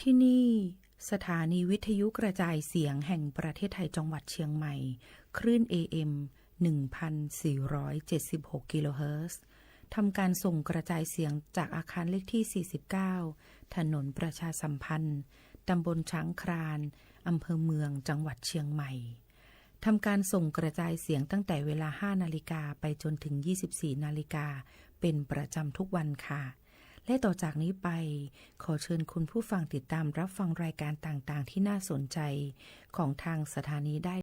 ที่นี่สถานีวิทยุกระจายเสียงแห่งประเทศไทยจังหวัดเชียงใหม่คลื่น AM 1,476 กิโลเฮิรตซ์ทำการส่งกระจายเสียงจากอาคารเลขที่ 49 ถนนประชาสัมพันธ์ตำบลช้างคลานอำเภอเมืองจังหวัดเชียงใหม่ทำการส่งกระจายเสียงตั้งแต่เวลา 5 นาฬิกาไปจนถึง 24 นาฬิกาเป็นประจำทุกวันค่ะและต่อจากนี้ไปขอเชิญคุณผู้ฟังติดตามรับฟังรายการต่างๆที่น่าสนใจของทางสถานีได้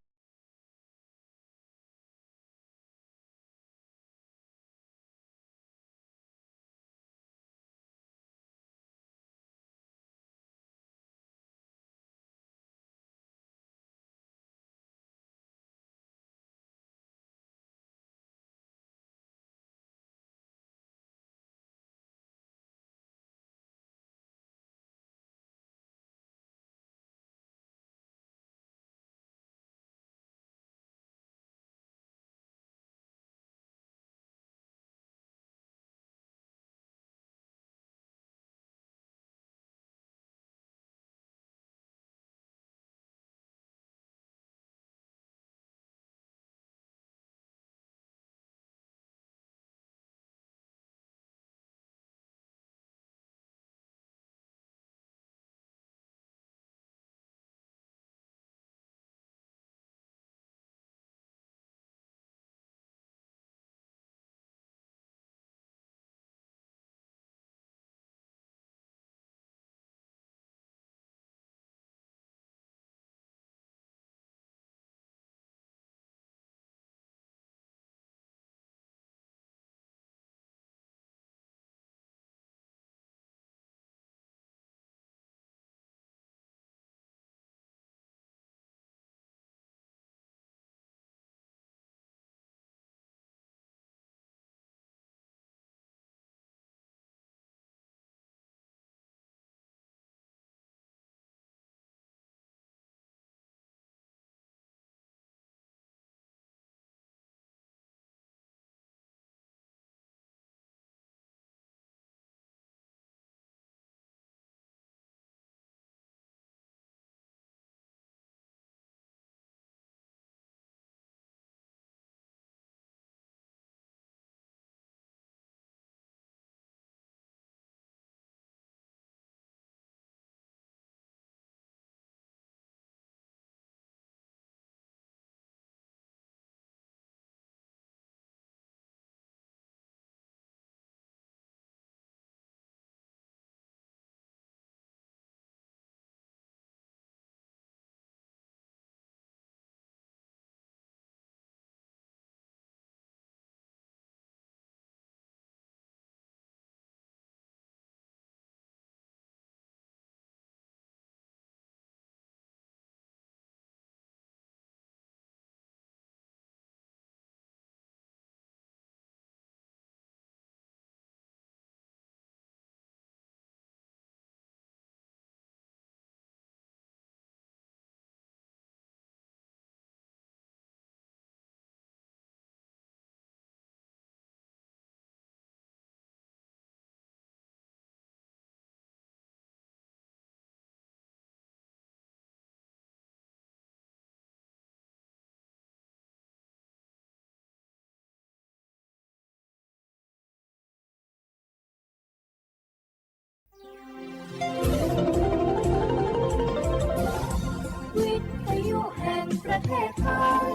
วิทยุแห่งประเทศไทย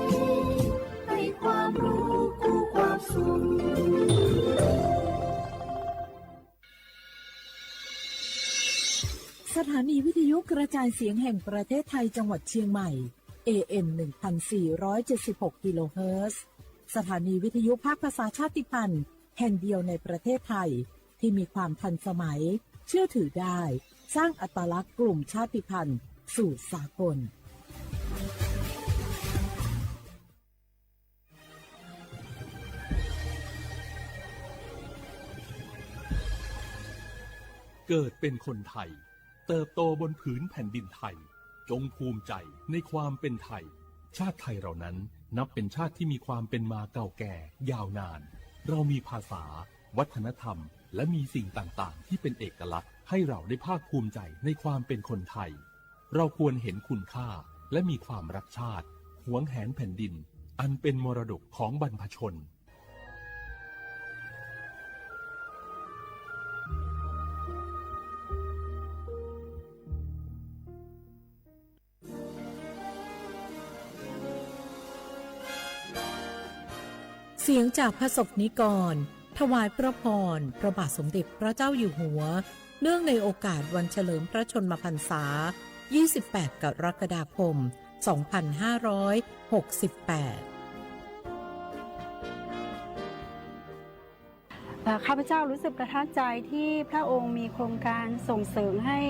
ให้ความรู้คู่ความสุขสถานีวิทยุกระจายเสียงแห่งประเทศไทยจังหวัดเชียงใหม่ AM 1,476 กิโลเฮิรตซ์สถานีวิทยุภาคภาษาชาติพันธุ์แห่งเดียวในประเทศไทยที่มีความทันสมัยเชื่อถือได้สร้างอัตลักษณ์กลุ่มชาติพันธุ์สู่สากลเกิดเป็นคนไทยเติบโตบนผืนแผ่นดินไทยจงภูมิใจในความเป็นไทยชาติไทยเรานั้นนับเป็นชาติที่มีความเป็นมาเก่าแก่ยาวนานเรามีภาษาวัฒนธรรม และมีสิ่งต่างๆที่เป็นเอกลักษณ์ให้เราได้ภาคภูมิใจในความเป็นคนไทยเราควรเห็นคุณค่าและมีความรักชาติหวงแหนแผ่นดินอันเป็นมรดกของบรรพชนเสียงจากพระสงฆ์นิกรถวายพระพรพระบาทสมเด็จพระเจ้าอยู่หัวเนื่องในโอกาสวันเฉลิมพระชนมพรรษา 28 กรกฎาคม 2568 ข้าพเจ้ารู้สึกประทับใจที่พระองค์มีโครงการส่งเสริมให้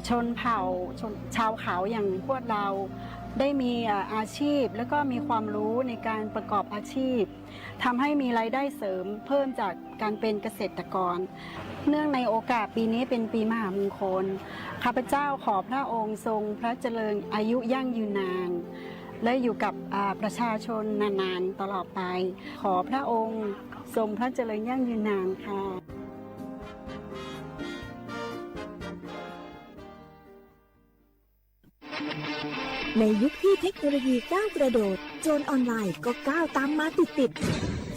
ชนเผ่าชาวเขาอย่างพวกเราได้มีอาชีพและก็มีความรู้ในการประกอบอาชีพทำให้มีรายได้เสริมเพิ่มจากการเป็นเกษตรกรเนื่องในโอกาสปีนี้เป็นปีมหามงคลข้าพเจ้าขอพระองค์ทรงพระเจริญอายุยั่งยืนนานและอยู่กับประชาชนนานๆตลอดไปขอพระองค์ทรงพระเจริญยั่งยืนนานค่ะ ในยุคที่เทคโนโลยีก้าวกระโดดโจรออนไลน์ก็ก้าวตามมาติด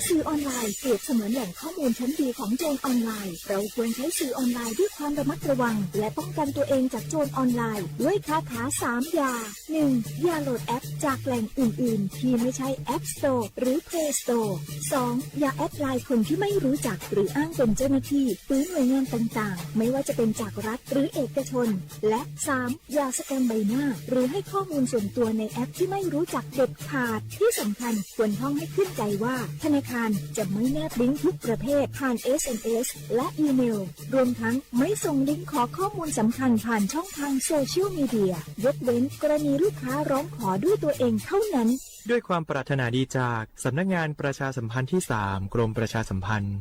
สื่อออนไลน์เปรียบเสมือนแหล่งข้อมูลชั้นดีของโจรออนไลน์เราควรใช้สื่อออนไลน์ด้วยความระมัดระวังและป้องกันตัวเองจากโจรออนไลน์ด้วยคาถา3อย่า 1. อย่าโหลดแอปจากแหล่งอื่นๆที่ไม่ใช่ App Store หรือ Play Store 2. อย่าแอดไลน์คนที่ไม่รู้จักหรืออ้างเป็นเจ้าหน้าที่หรือหน่วยงานต่างๆไม่ว่าจะเป็นจากรัฐหรือเอกชนและ 3. อย่าสแกนใบหน้าหรือให้ข้อมูลส่วนตัวในแอปที่ไม่รู้จักเด็ดขาดที่สำคัญควรท่องให้ขึ้นใจว่าธนาคารจะไม่แนบลิงก์ทุกประเภทผ่าน SMS และอีเมลรวมทั้งไม่ส่งลิงก์ขอข้อมูลสำคัญผ่านช่องทางโซเชียลมีเดียยกเว้นกรณีลูกค้าร้องขอด้วยตัวเองเท่านั้นด้วยความปรารถนาดีจากสำนักงานประชาสัมพันธ์ที่ 3 กรมประชาสัมพันธ์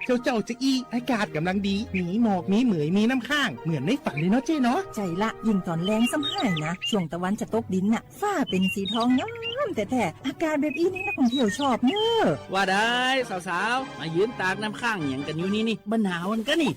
เจ้าจะอี้อากาศกำลังดีมีหมอกมีเหมยมีน้ำข้างเหมือนในฝันเลยเนาะเจ๊เนาะใจละยิ่งตอนแรงซ้ำหายนะช่วงตะวันจะตกดินน่ะฟ้าเป็นสีทองงามแต่อากาศแบบนี้นักท่องเที่ยวชอบเนอะว่าได้สาวๆมายืนตากน้ำข้างอย่างกันอยู่นี่บ้านหนาวมันก็นี่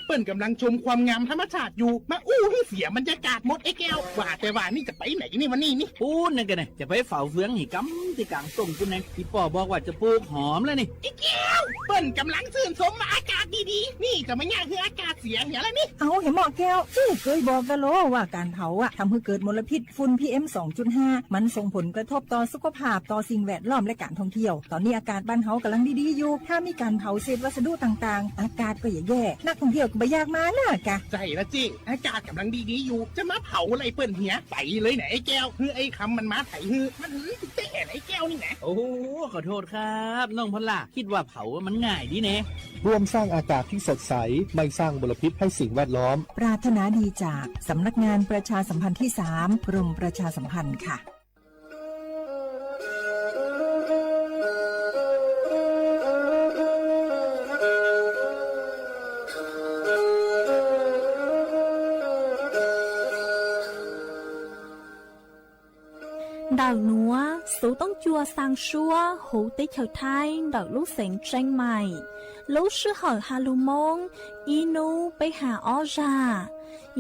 เปิ้นกำลังชมความงามธรรมชาติอยู่มาอู้ให้เสียบรรยากาศหมดไอ้แก้วว่าแต่ว่านี่จะไปไหนนี่วันนี้นี่พูดนั่นกันไงจะไปเฝ้าเฟืองหิกำที่กลางส่งคุณไงพี่ป่อบอกว่าจะปลูกหอมเลยนี่ไอ้แก้วเปิ้นกำลังชื่นชมว่าอากาศดีๆนี่จะไม่ยากคืออากาศเสียเหี่ยแล้วนี่เอาเห็นหมอแก้วเคยบอกกันโลว่าการเผาอะทำให้เกิดมลพิษฝุ่น PM 2.5 มันส่งผลกระทบต่อสุขภาพต่อสิ่งแวดล้อมและการท่องเที่ยวตอนนี้อากาศบ้านเฮากำลังดีๆอยู่ถ้ามีการเผาเศษวัสดุต่างๆอากาศก็แย่นักท่องเที่ยวก็ไม่อยากมาน่ะกะใจละจิอากาศกำลังดีๆอยู่จะมาเผาอะไรเปิ้นเหี่ยไปเลยไหนไอ้แก้วคือไอ้คำมันมาไถฮือมันเตะไอ้แก้วนี่นะโอ้ขอโทษครับน้องพล่าคิดว่าเผามันง่ายดีเน่ร่วมสร้างอากาศที่สดใสไม่สร้างมลพิษให้สิ่งแวดล้อมปรารถนาดีจากสำนักงานประชาสัมพันธ์ที่ 3 กรมประชาสัมพันธ์ค่ะĐào núa, số tông chua sang xua, hữu tế trở thai, đào lúc sáng tranh mày. Lúc sư hỏi hà lù mông, inu bế hà ó ra.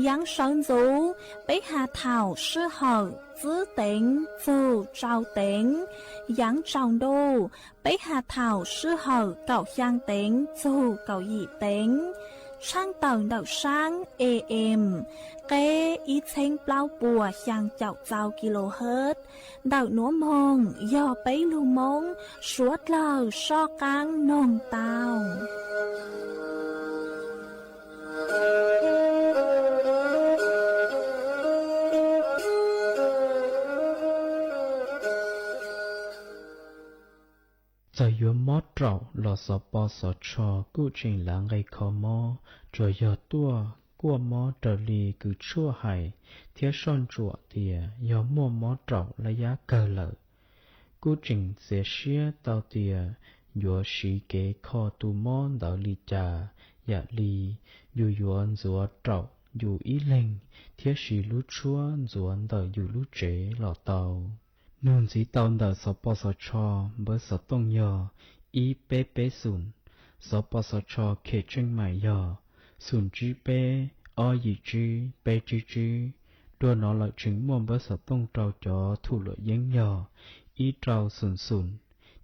Yang sơn dũ, bế hà thảo sư hỏi, giữ tính, dù trao tính. Yang trao đô, bế hà thảo sư hỏi, cậu giang tính, dù cậu dị tính. Sang tầng đậu sang AM, kế ít thanh bao bùa sang chào kHz, đậu núa mông, do bấy lưu mông, suốt lờ so căng nông tàu. Giờ yếu mót trậu lò sọ bò sọ trò cụ trình là ngày khó mò rồi giờ tua qua mò trở lì cứ chua hài thiết son chùa tìa yếu mua mót trậu là giá cờ lợ cụ trình sẽ xia tàu tìa yếu sĩ kế kho tu mò đảo lì trà dạ lì yếu yuan rùa trậu yếu ý lệnh thiết sĩ lú chua ruộng đảo yếu lú chế lò tàu นุ่นสีตอนเดอสปสชเบอร์สต้องยออีเปเปศูนย์สปสชเขตเชียงใหม่ยอศูนย์จีเปอยีจีเปจีจีตัวน้อหลักถึงมวลเบอร์สต้องเจ้าจอถูกเหลือยังยออีเจ้าศูนย์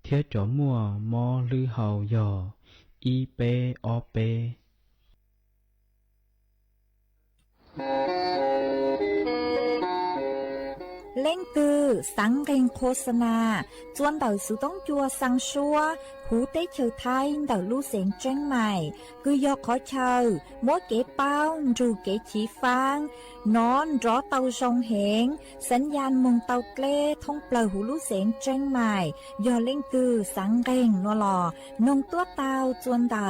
เทียจอมัวมอลือเฮายออีเปอเปเล่งตือสังเกงโฆษณาจวนเต่าสุต้องจัวสังชัวหูเต้เชอไทยเต่าลู่เสียงแจ้งใหม่คือยอขอเชอมัวเก๋เป้าจูเก๋ชีฟางนอนรอเต่าทรงเหงสัญญาณมงเต่าเกล้ทงเปล่าหูลู่เสียงแจ้งใหม่ยอเล่งตือสังเกงนัวหลอนงตัวเต่าจวนเต่า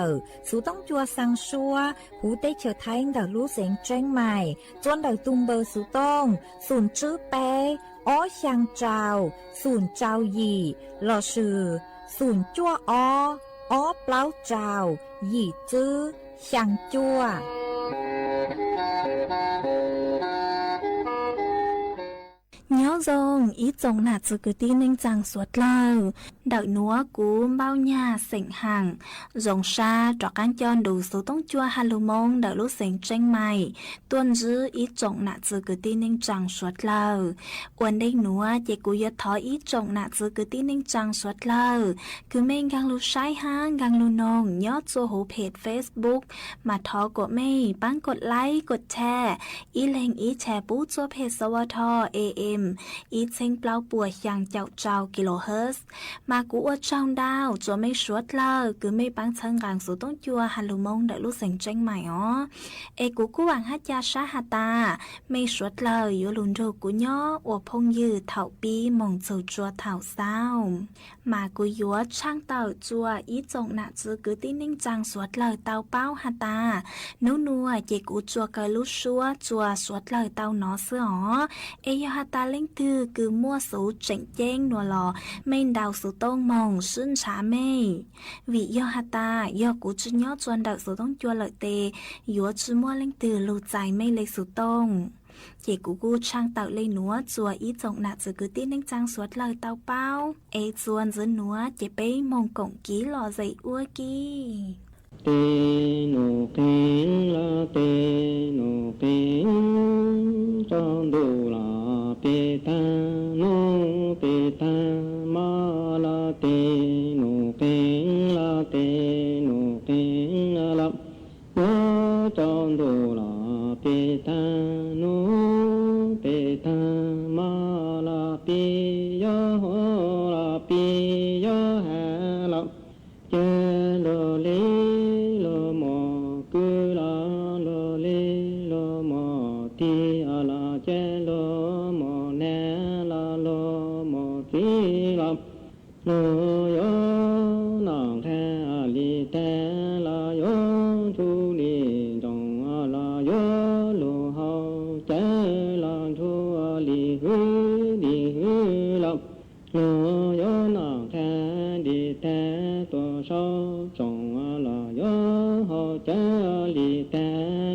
สุต้องจัวสังชัวหูเต้เชอไทยเต่าลู่เสียงแจ้งใหม่จวนเต่าตุงเบอร์สุต้องศูนย์ชื่อเป้อ้อช่างเจ้าศูนย์เจ้าหยี่หล่อชื่อศูนย์จั่วอ้อเปล่าเจ้าหยี่จื้อช่างจั่วnhớ dòng ý dòng nạt sự cứ tin nên chẳng suốt lâu đợi núa cú bao nhà sỉnh hàng dòng xa trọ cán chọn đủ số tông chua halu mong đợi lúc sỉnh tranh mày tuân dư ý dòng nạt sự cứ tin nên chẳng suốt lâu quần đây núa chỉ cú yết thói ý dòng nạt sự cứ tin nên chẳng suốt lâu cứ mình gang lu sai ha gang lu nong nhớ cho hữu page Facebook mà thó của mày bánกดไลค์กดแชร์ý lên ýแชร์ปุ๊cho page สวท AMอีเซ็งเปล่าปัวอย่างเจ้ากิโลเฮิรตซ์มากูอวดช่องดาวจะไม่ชวดเลยคือไม่ปังเชิงกลางสู่ต้องจัวฮัลโหลมงเดลูเซ็งเจงใหม่อ๋อเอกูหวังฮัจยาชาฮาตาไม่ชวดเลยอยู่ลุนโดกูย่ออวพงยืดเถาปีมงจูจัวเถาเศร้ามากูยัวช่างเต่าจัวอีจงหนักจือคือตีนิ่งจังสวดเลยเต่าเป้าฮาตานัวเจกูจัวเกลุชัวจัวสวดเลยเต่าหนอเสืออ๋อเอยฮาตาเล่งtư cứ mua số chỉnh chén nua lò men đào số tông mong xuân trả mê vì do hạt ta do cú chữ nhớ chuẩn đào số tông chua lợi tê yếu chữ mua lên từ lù dài mê lấy số tông chỉ cú trang tạo lên núa chùa ý trọng nạt rồi cứ tin nên trang suốt lời tao bao ê chuan dưới núa chỉ bế mong cổng ký lò dậy ua kì tê nô kén la tê nô kén trong đồ la pe ta no pe ta ma la te no kén la te no kén la no trong đồ la pe ta no pe ta ma la pe yo la pe yo ha la chê lo lê lo mò cứ la lo lê lo mò ti a la chê lo mò nè la lo mò ti la lo yo nàng thê a li tê la yo thu li dong a la yo lo hao chê la thu a li hư la lo yo nàng thê đi tê to sao trong la yo ho cha li ta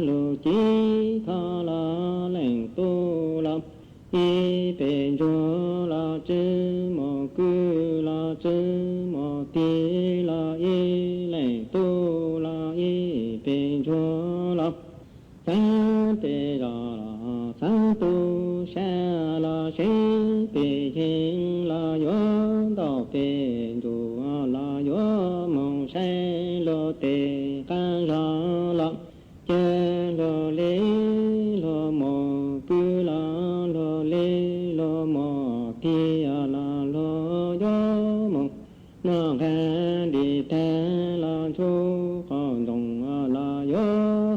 lo chi tha la leng tu la y pe jo la chư mo cư la chư mo ti la y leng tu la y pe jo la sa pe la sa tu sa la se pe chen la yo do pe jo la yo mong sai lo te ca ra la chê lo lê lo mò cư la lo lê lo mò ti a la lo yo mong na ga đi ta la chu con dong a la yo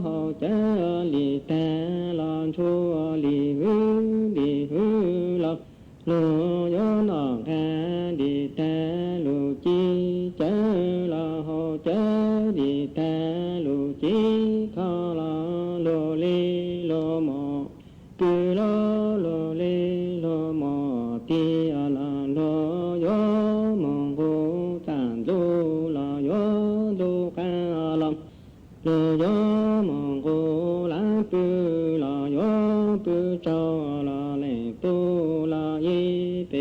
ho chê li ta la chu li hư la lo yo na ga đi ta lo chi chê la ho chê đi ta lo chi kha la lo lê lo mò cư lo lê lo mò ti a la lo yo mong go chan do la yo do ca la lo yo mong go la pu la yo pu cho la lê tu la y pe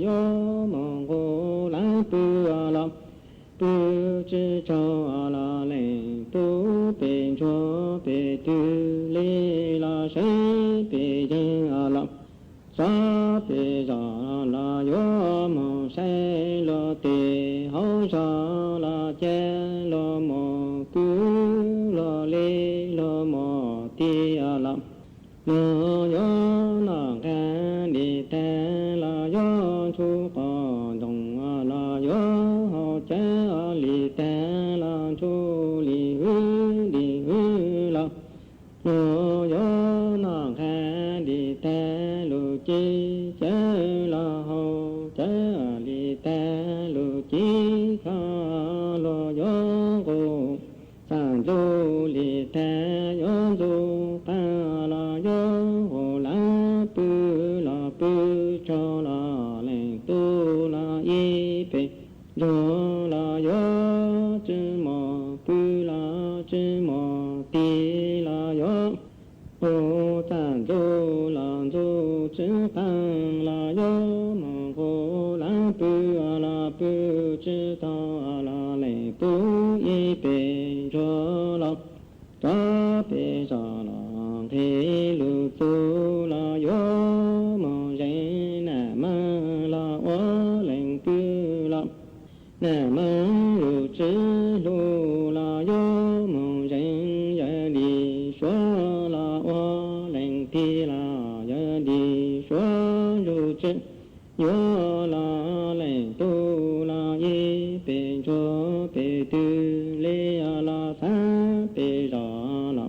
yo mong go la pu la pu chi cho la le pu pe cho pe tu le la sai pe yin la sa pe za la yo mong sai lo te ho sa la che lo mo ku lo le lo mo ti la no yo na ga di ta la yo chu ko dong la yo ho cha li ta la chu li hu di hu la no yo na ga di ta lu chi cha la ho cha li ta lu chi kha lo yo go san du li ta yo du pa la yo ho la pu cho la le tu la y pe yo la yo chư mò pu la chư mò ti la yo ô tan du la du chư tăng la yo mò go la pu chư ta la le pu y pe cho la ta pe sa la thế lu tu la yo mò dây nà ma la o lệnh cư la nà ma lu chư lu la yo mò dây ya đi xóa la o lệnh ti la ya đi xóa lu chư yo la lệnh tu la y pe cho pe tu le la sa pe ra la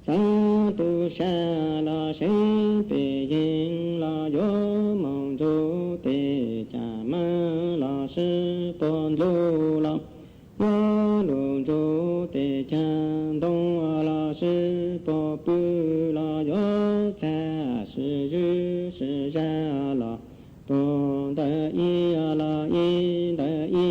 sa tu sa la se pe yin la yo mong du te cha ma la se pon lu la yo lu du te cha dong la se po pu la yo cha se yu se ja la pon da yi la yi da yi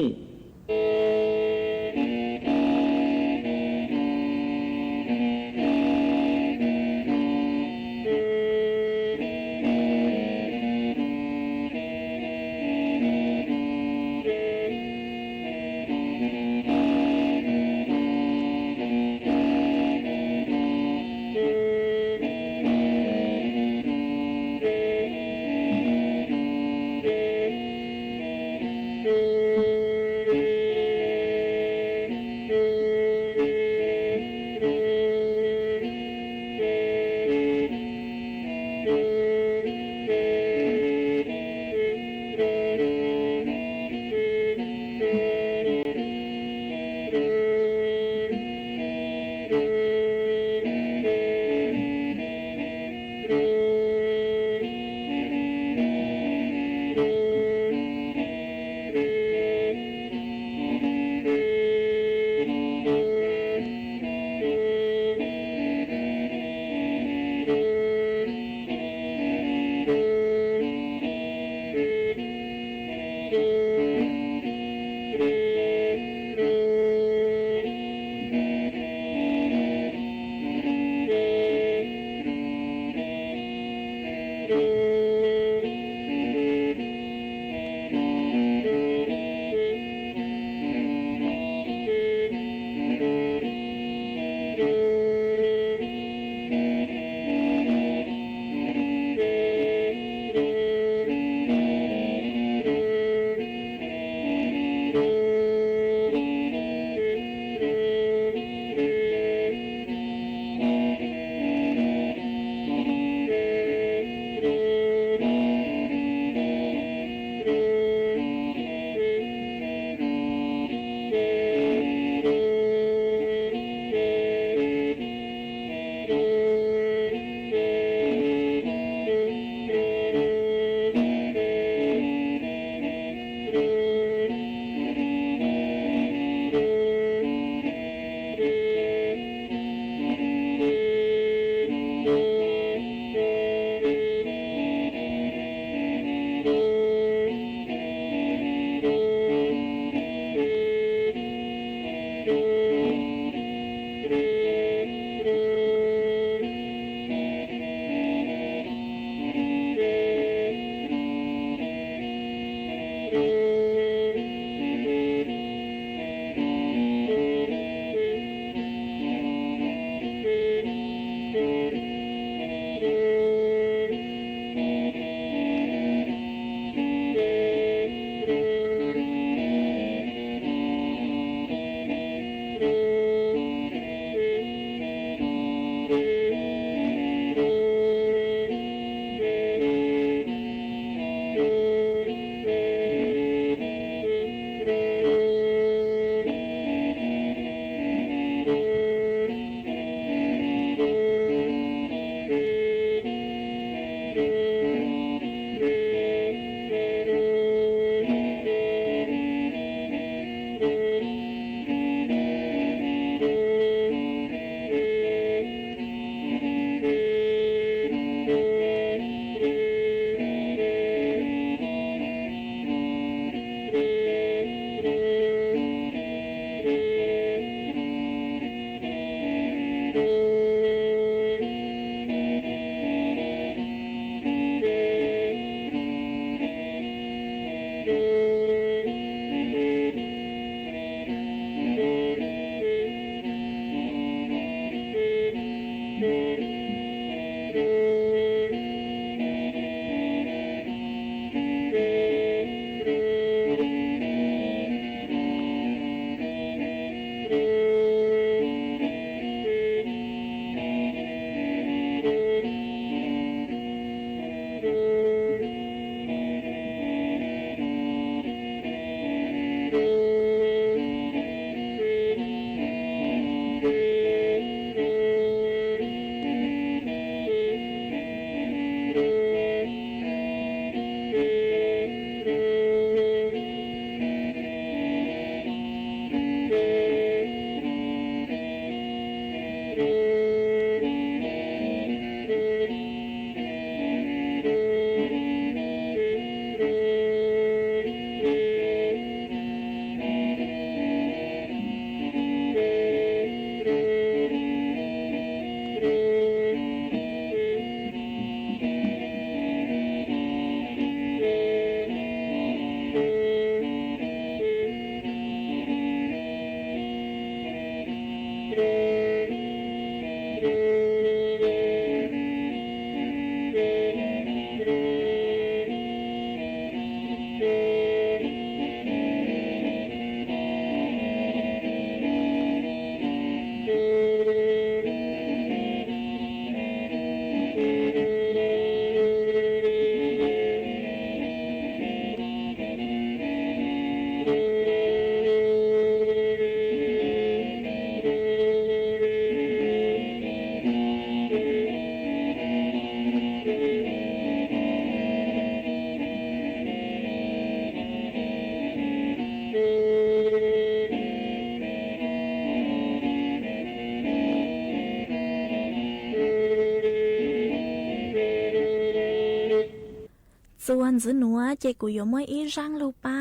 วนจื้อหนัวเจกุยมวยอีรังลูเปา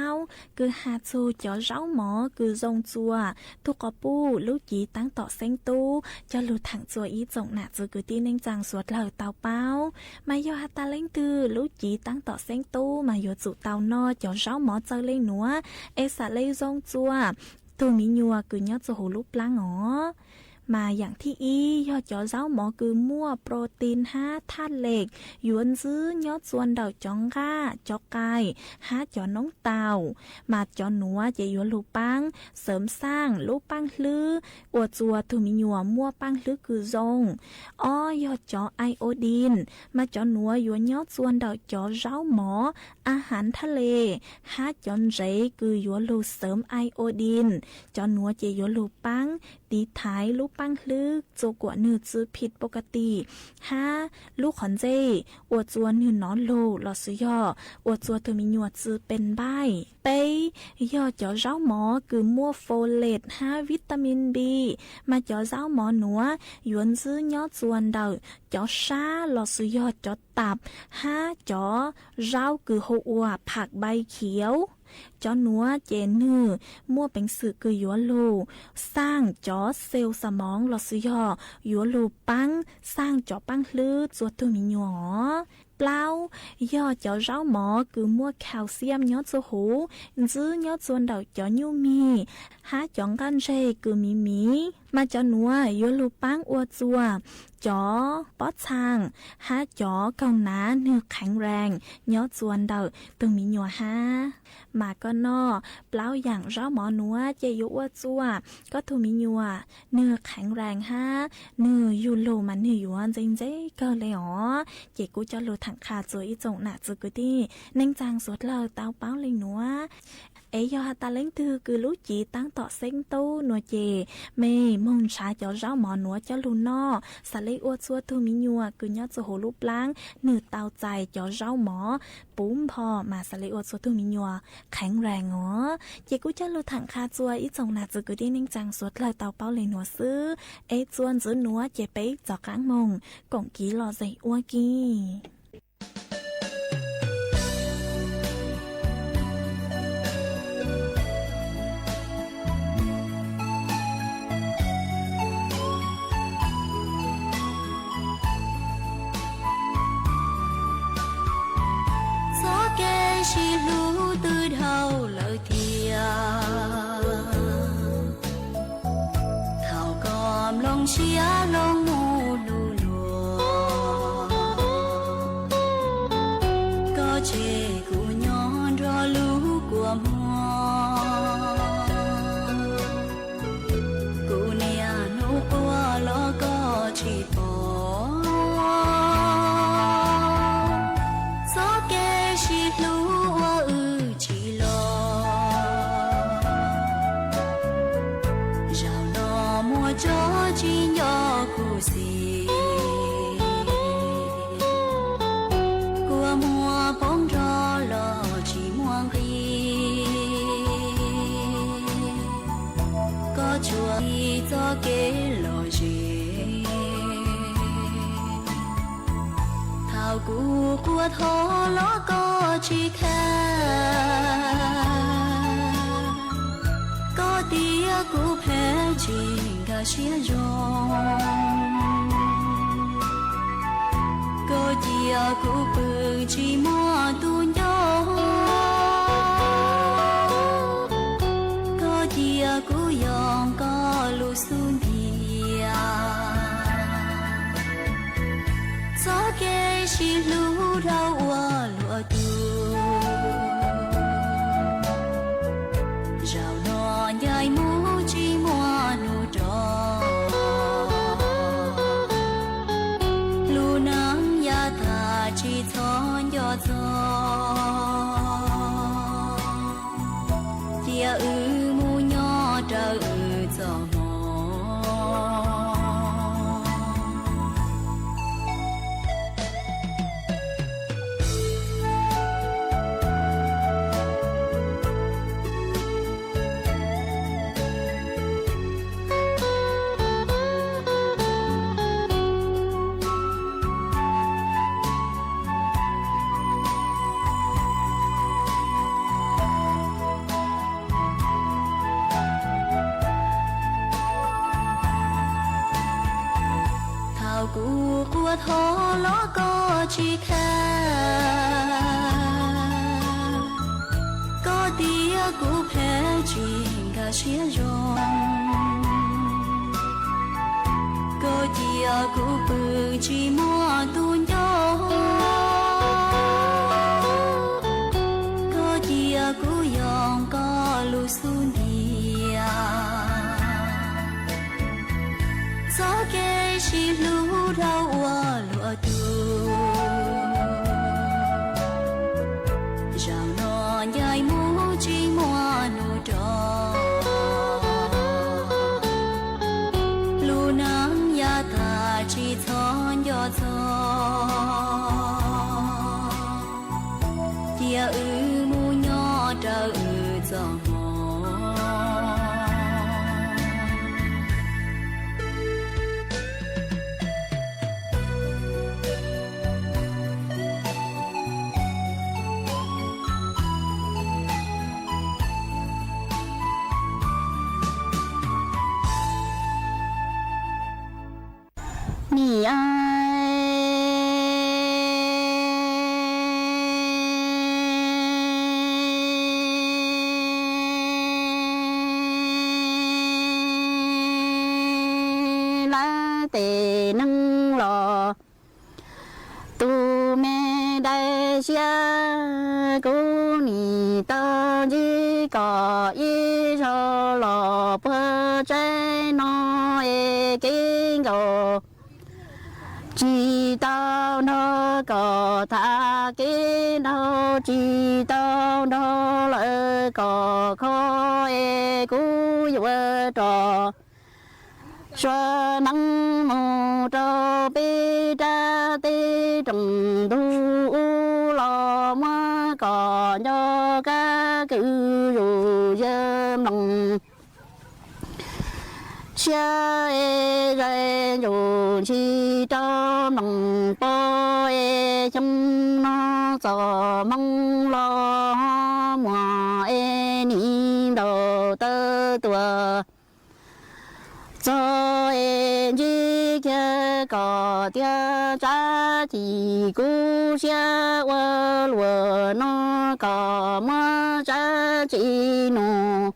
คือหาจูเจาเจ้าหมอคือจงจัวทุกกปูลูกจีตั้งต่อเซ็งตูจะลูถังจัวอีจงหนาจือคือตีเน่งจังสวดเหล่าเตาเปามายอฮัตตาเล่งตือลูกจีตั้งต่อเซ็งตูมาโยจุเตานอเจาเจ้าหมอเจอเล่งหนัวเอสาเล่จงจัวตัวมีญัวคือยอดจะหูลูกปลาหงอมาอย่างที่อียอดจอเจ้าหมอคือมั่วโปรตีน5ธาตุเหล็กหยวนซื้อยอดส่วนดาวจองก้าจอกไก่5จอน้องเต่ามาจอหนัวเจยวนลูกปังเสริมสร้างลูกปังลืออวดจัวทุมิญัวมั่วปังลือคือจงอ้อยอดจอไอโอดีนมาจอหนัวหยวนยอดส่วนดาวจอเจ้าหมออาหารทะเล5จอนเจคือหยวนลูเสริมไอโอดีนจอหนัวเจยวนลูกปังตีท้ายลูกปังลึกโจกว่าเนื้อจื้อผิดปกติ5ลูกขอนเจอวดจัวเนื้อนอนโลหลอดซื้อยออวดจัวเธอมีหนวดจื้อเป็นใบเป้ยอดจอเจ้าหมอคือมั่วโฟเลต5วิตามินบีมาจอเจ้าหมอหนัวหยวนซื้อยอดส่วนเดาจอชาหลอดซื้อยอจอตับ5จอเจ้าคือหัวผักใบเขียวจอหนัวเจนือมั่วเป็นสื่อคือยัวลูสร้างจอเซลล์สมองหลอดซื้อยอยัวลูปังสร้างจอปังลือจวดตัวมีหนวเปล่ายอดจอเจ้าหมอคือมั่วแคลเซียมยอดสูหูจื้อยอดส่วนเดาจอยูมี5จองกันเจคือมีมาจอหนัวยัวลูปังอวดจัวจอป๊อดช่าง5จอเกาหนาเนื้อแข็งแรงยอดส่วนเดาตึงมีหนัว5มาก็นอเปล่าอย่างเจ้าหมอหนัวเจยุว่าจัวก็ทูมีหนัวเนื้อแข็งแรงเนื้อยูโลมันเนื้อหยวนจริงๆก็เลยอ๋อเจกูจะโลถังขาจัวอีจงหนาจืกุตี้เน่งจางสวดเลอเตาเป้าเลยหนัวเอยอตาเล้งตือคือลูกจีตั้งต่อเซ็งตู้หนัวเจเมย์มงชาเจ้าเจ้าหมอหนัวเจ้าลูนอสะเลอวดซัวทูมีหนัวคือยอดจะโหลูปล้างเนื้อเตาใจเจ้าเจ้าหมอปุ้มพอมาสะเลอวดซัวทูมีหนัวแข็งแรงอ๋อเจกูจะโลถังคาจัวอีจงหนาจืกุตี้เน่งจางสวดเลอเตาเป้าเลยหนัวซื้อเอจวนจื้อหนัวเจไปจอกกลางมงกงกีหล่อใจอ้วกี้chỉ lũ từ đầu lời thia thảo còm lòng chia lòng mù lù lùa có chê cụ nhon rõ lũ của mùa cụ nia nụ qua lo có chỉ bỏ gió kê chỉ lũ cho chỉ nhỏ cụ gì của mùa bóng gió lò chỉ muang đi có chùa đi cho kế lò gì thảo cụ của thó ló có chỉ có tia cụ phê chỉ chia rong có chia cụ bự chỉ mua tu nhau có chia cụ yong có lu sun dia gió kê chỉ lu rau hoa lúa tu rau nọ nhai mu chỉ mua nu trò lu nắng ya thà chỉ thon yo gió chia mu nhỏ trời gió mò ทอล้อก็จีแค่ก็เดียกูแพ้จีก็เสียจงก็เดียกูปืนจีมัวตุนยก็เดียกูยองก็ลุสุนเดีย早给西路绕我路途，让我爱慕寂寞路途，路能呀他只从要走，也木鸟着走。你爱来得能了，杜梅带下姑你的一个一手萝卜在那一根个。知道那个他给那知道那个可以古有着，说能木着被着的中途了么个那个狗有人能。下一人有气着能把一生那做梦了么一年都得多，做一几个的扎起故乡我罗那个么扎起弄。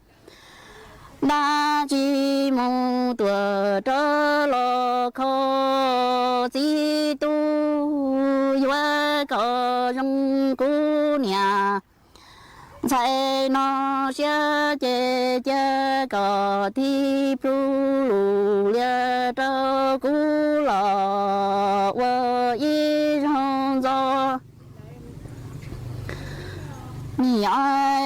那吉木多着了可几度有个人姑娘，在那些姐姐个地铺路了着古老我一人走，你爱。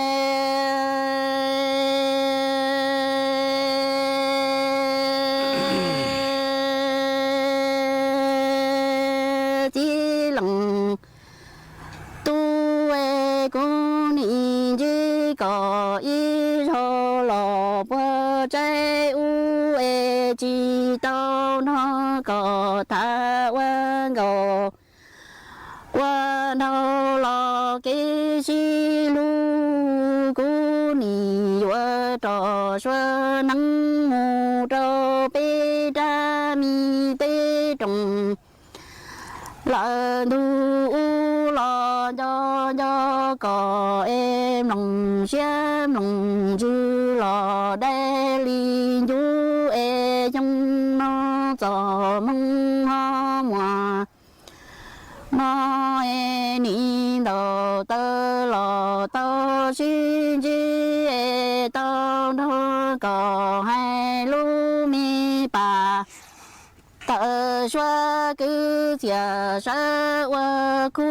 có ý cho lò bơ trái u e chi tao nó có ta quan gò quan đâu lo cái chi lu cu ni wa trò xua nắng mù trò bê ra mi tê trồng là du lo cho có em lòng xem lòng chữ lo đây li du e trong nó cho mong hoa mùa nó e ni đầu tơ lo tơ xin chi e tơ nó có hai lu mi bà tơ xóa cứ chia sẻ qua khu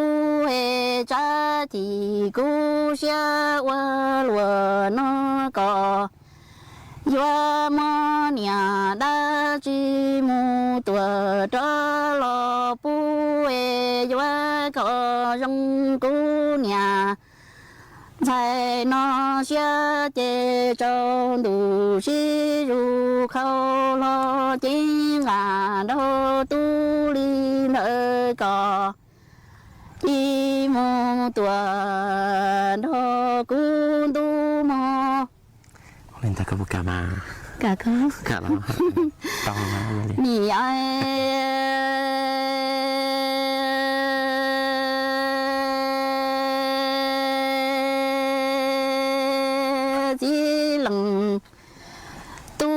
hệ cha thì khu xia qua lúa nó có do mà nhà đã chỉ mu tuổi cho lo pu hệ do có trong khu nhà在那些的中都是入口了金安的都里那个一亩多的古都么 Lên ta có một cả mà cả có cả là to lắm vậy 你爱 chi lăng tu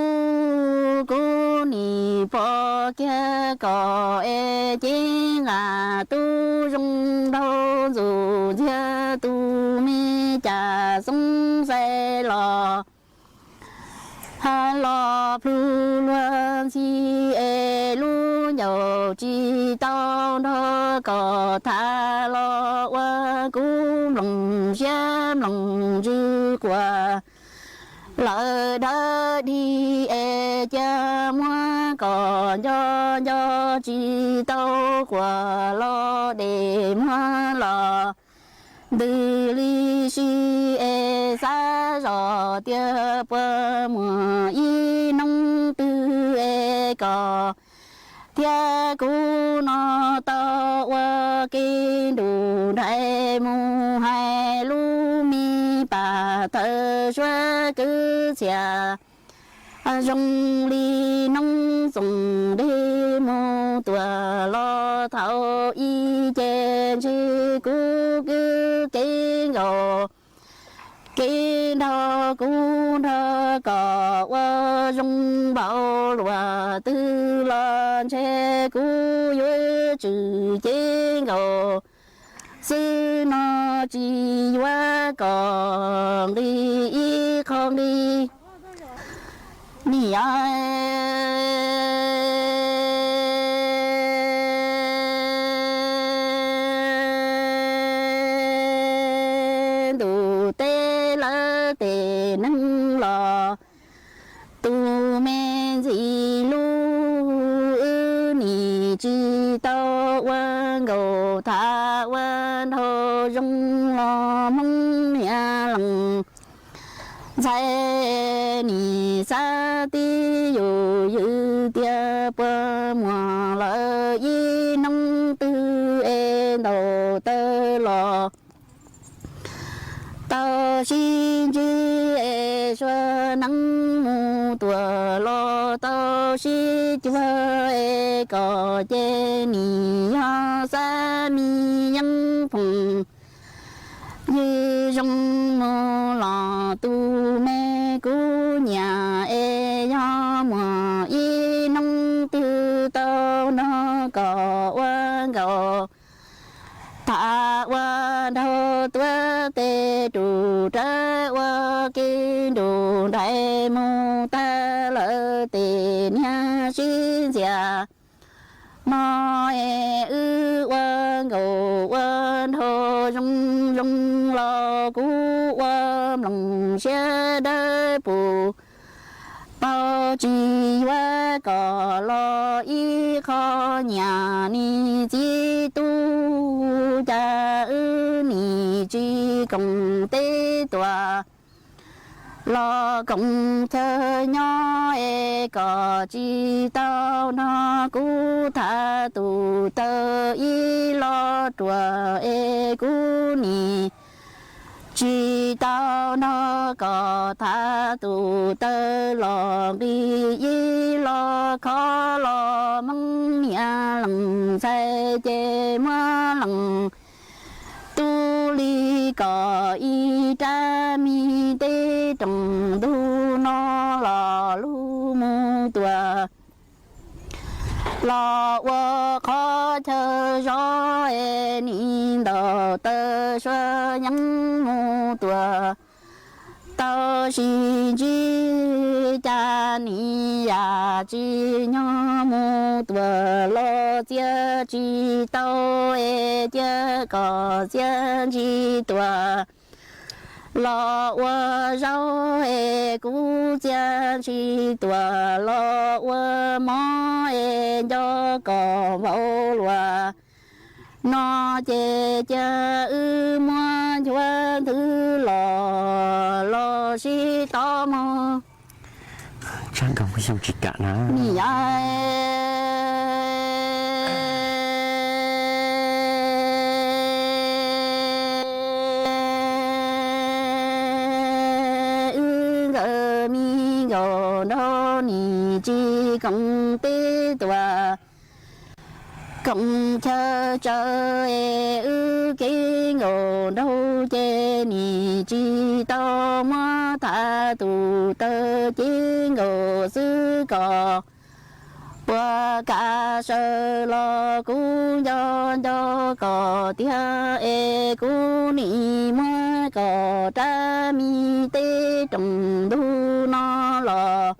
cô ni po kia có e chi ngà tu rung đâu dù chia tu mi cha sung say lo ha lo plu luang chi e lu nhậu chi tao đó có tha lo qua cũng lòng xem lòng dư qua lời đã đi e cha mua còn cho chi tao qua lo để mua lo từ ly si e xa rõ tia bờ mùa y nông tư e có tia cú nó tao qua kinh đủ đại mu hai lu mi bà thơ xóa cứ xia rong ly nông dùng đi mô tua lo thao y trên chi cú cứ kinh gò kinh thao cú thơ cò qua rong bảo lùa tư lo che cú yuê trừ kinh gò sư nó chỉ qua còn đi y không đi ni ai tu tê lơ tê nâng lò tu men gì lu ni chi tao quan gầu tha quan hồ rong lo mong nhà lòng sai ni sa ti yu yu tia pa mùa lỡ y nông tư e đầu tơ lò tao xin chi e xua nắng mù tua lo tao xin chua e có che ni ha sa mi yang phùng như trong mơ lò tu mê cú nhà e ya mùa y nông tư tao nó có quan gò thả quan thô tua tê trụ trá qua kinh đủ đại mô ta lỡ tê nha xin già mò e ư quan gầu quan thô rong rong lo cú quan lòng xe đơ bù bao chi qua cỏ lo y kho nhà ni chi tu cha ư ni chi công tế tòa lo công thơ nhỏ e có chi tao nó cú tha tu tơ y lo chùa e cú ni chi tao nó có tha tu tơ lo đi y lo khó lo mong nhà lòng say chê mơ lòng tu ly có y cha mi tê trồng tu nó lò lu mu tua lò wo khó chờ gió e ni đò tơ xua nhắn mu tua tao xin chi cha ni ya chi nhỏ mu tua lo chia chi tao e chia có chia chi tua lo wa rau e cu chia chi tua lo wa mo e cho có bao lúa nó chê cha ư mua chua thứ lo lo si to mò Chẳng không có sao chỉ cả nó ni ai mi gò đó ni chi công tế tòa cộng chờ chờ ư cái ngộ đâu chê ni chi tao mà ta tu tơ chi ngộ sư cò qua cả sơ lo cú do do cò tia cú ni mà cò ta mi tê trồng đu nó lò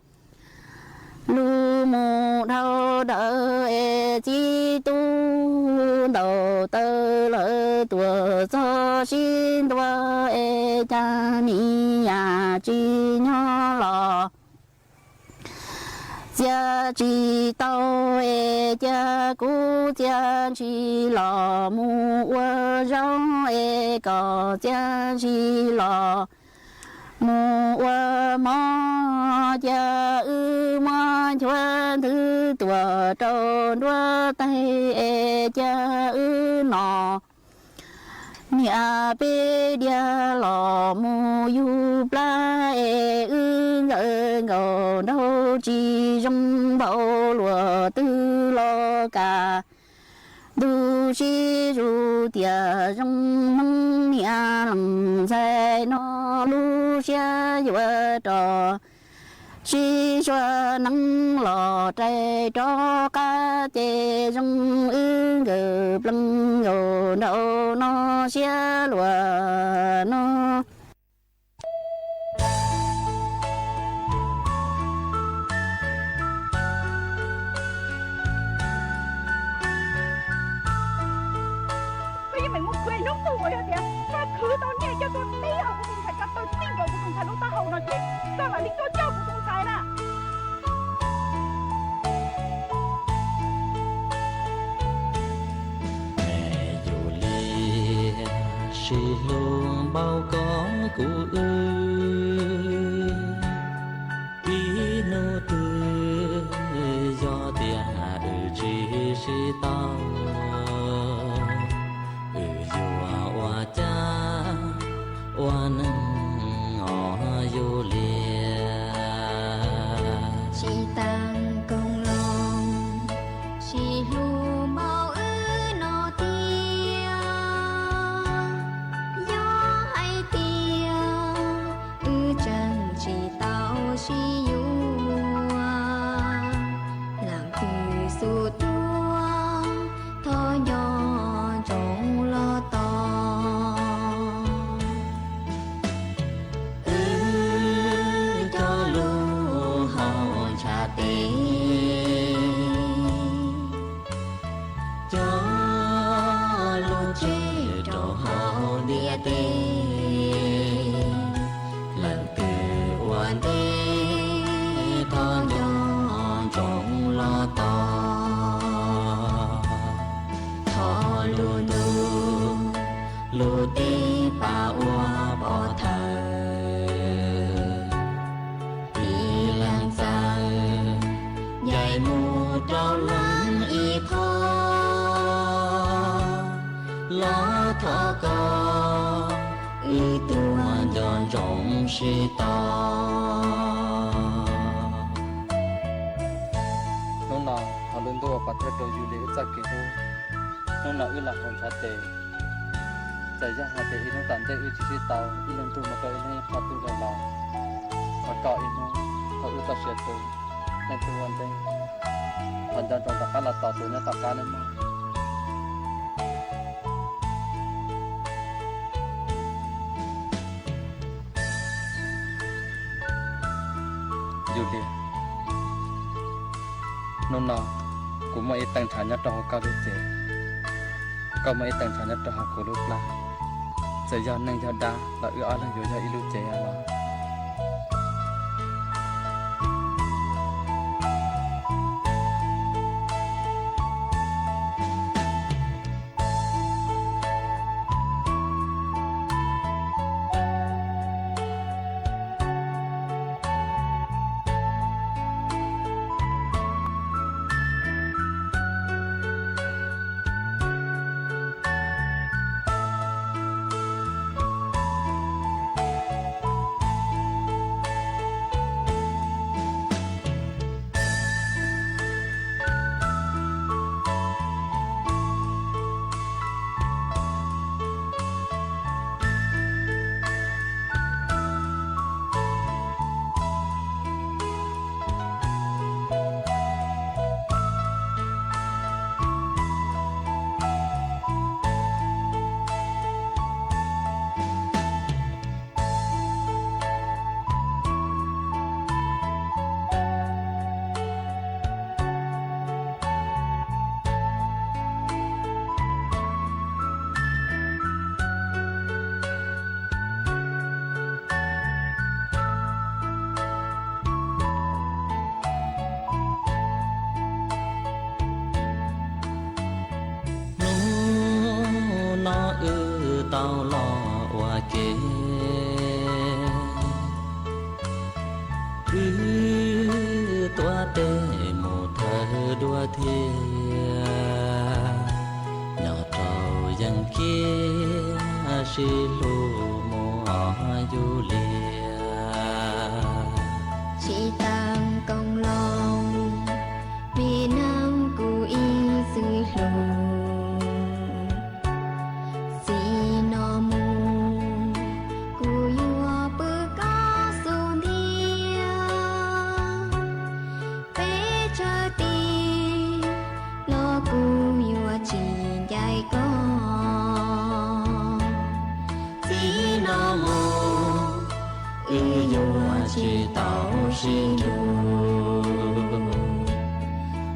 lu mù đâu đỡ chi tu đầu tơ lỡ tua cho xin tua cha ni ya chi nhỏ lò cha chi tao cha cú cha chi lò mu rau có cha chi lò mu mò cha mò chuan thứ tua trâu đua tay cha nọ nhà bê dia lò mu yu pla ngờ đâu chỉ trong bao lúa tư lo cả du chi ru tia trong măng nhà làm sai nó lu xe vừa trò chi cho nắng lò trái cho cá tê trong ngờ plăng ngờ đâu nó xe lúa nó mày muốn quên nó tôi hả kìa? Quá khứ tao nghe cho tôi tí hậu của thùng thạch cho tôi tin vào của thùng thạch lúc tao hậu nói chuyện. Sao lại lý do châu của thùng thạch nè? Mẹ dù lia xì luôn bao có cụ ơi tí nô tư do tia chỉ xì tao hoa nâng ngõ vô lìa chỉ tăng công lòng chỉ lu bao ư nó tia gió hay tia ư chẳng chỉ tao chỉ yu làm từ su tua thọ nhỏ trong lo to lần từ quan đê con nhỏ trong lo to thọ lu lu tê pa hoa bỏ thờ đi lang sang dạy mù trao lắng y thọ lá thọ co y tuan giòn rộng si to nông nào họ luôn tôi bắt theo đồ du lịch chắc cái thôi nông nào là hồn sát tệ giải ra hạt tệ nó tạm tệ chỉ tàu đi lên tôi mà cái này họ tôi là lò họ cọ nó họ ư ta sệt tôi nên tôi quan đây hoàn toàn trong tất cả là tàu tôi nó tất cả nên mà Julia nông nào cũng mấy tăng sản nhất trong cao lúc trẻ có mấy tăng sản nhất trong học của lúc là giờ giờ năng giờ đa là ưa là giờ giờ ilu trẻ là shi lu mô du lìa chỉ tam công long vì nam cu y dưới lù si no mu cu yua bơ ca su nia pe cha ti lo cu yua chỉ dạy con si no mu yua chỉ tao xin du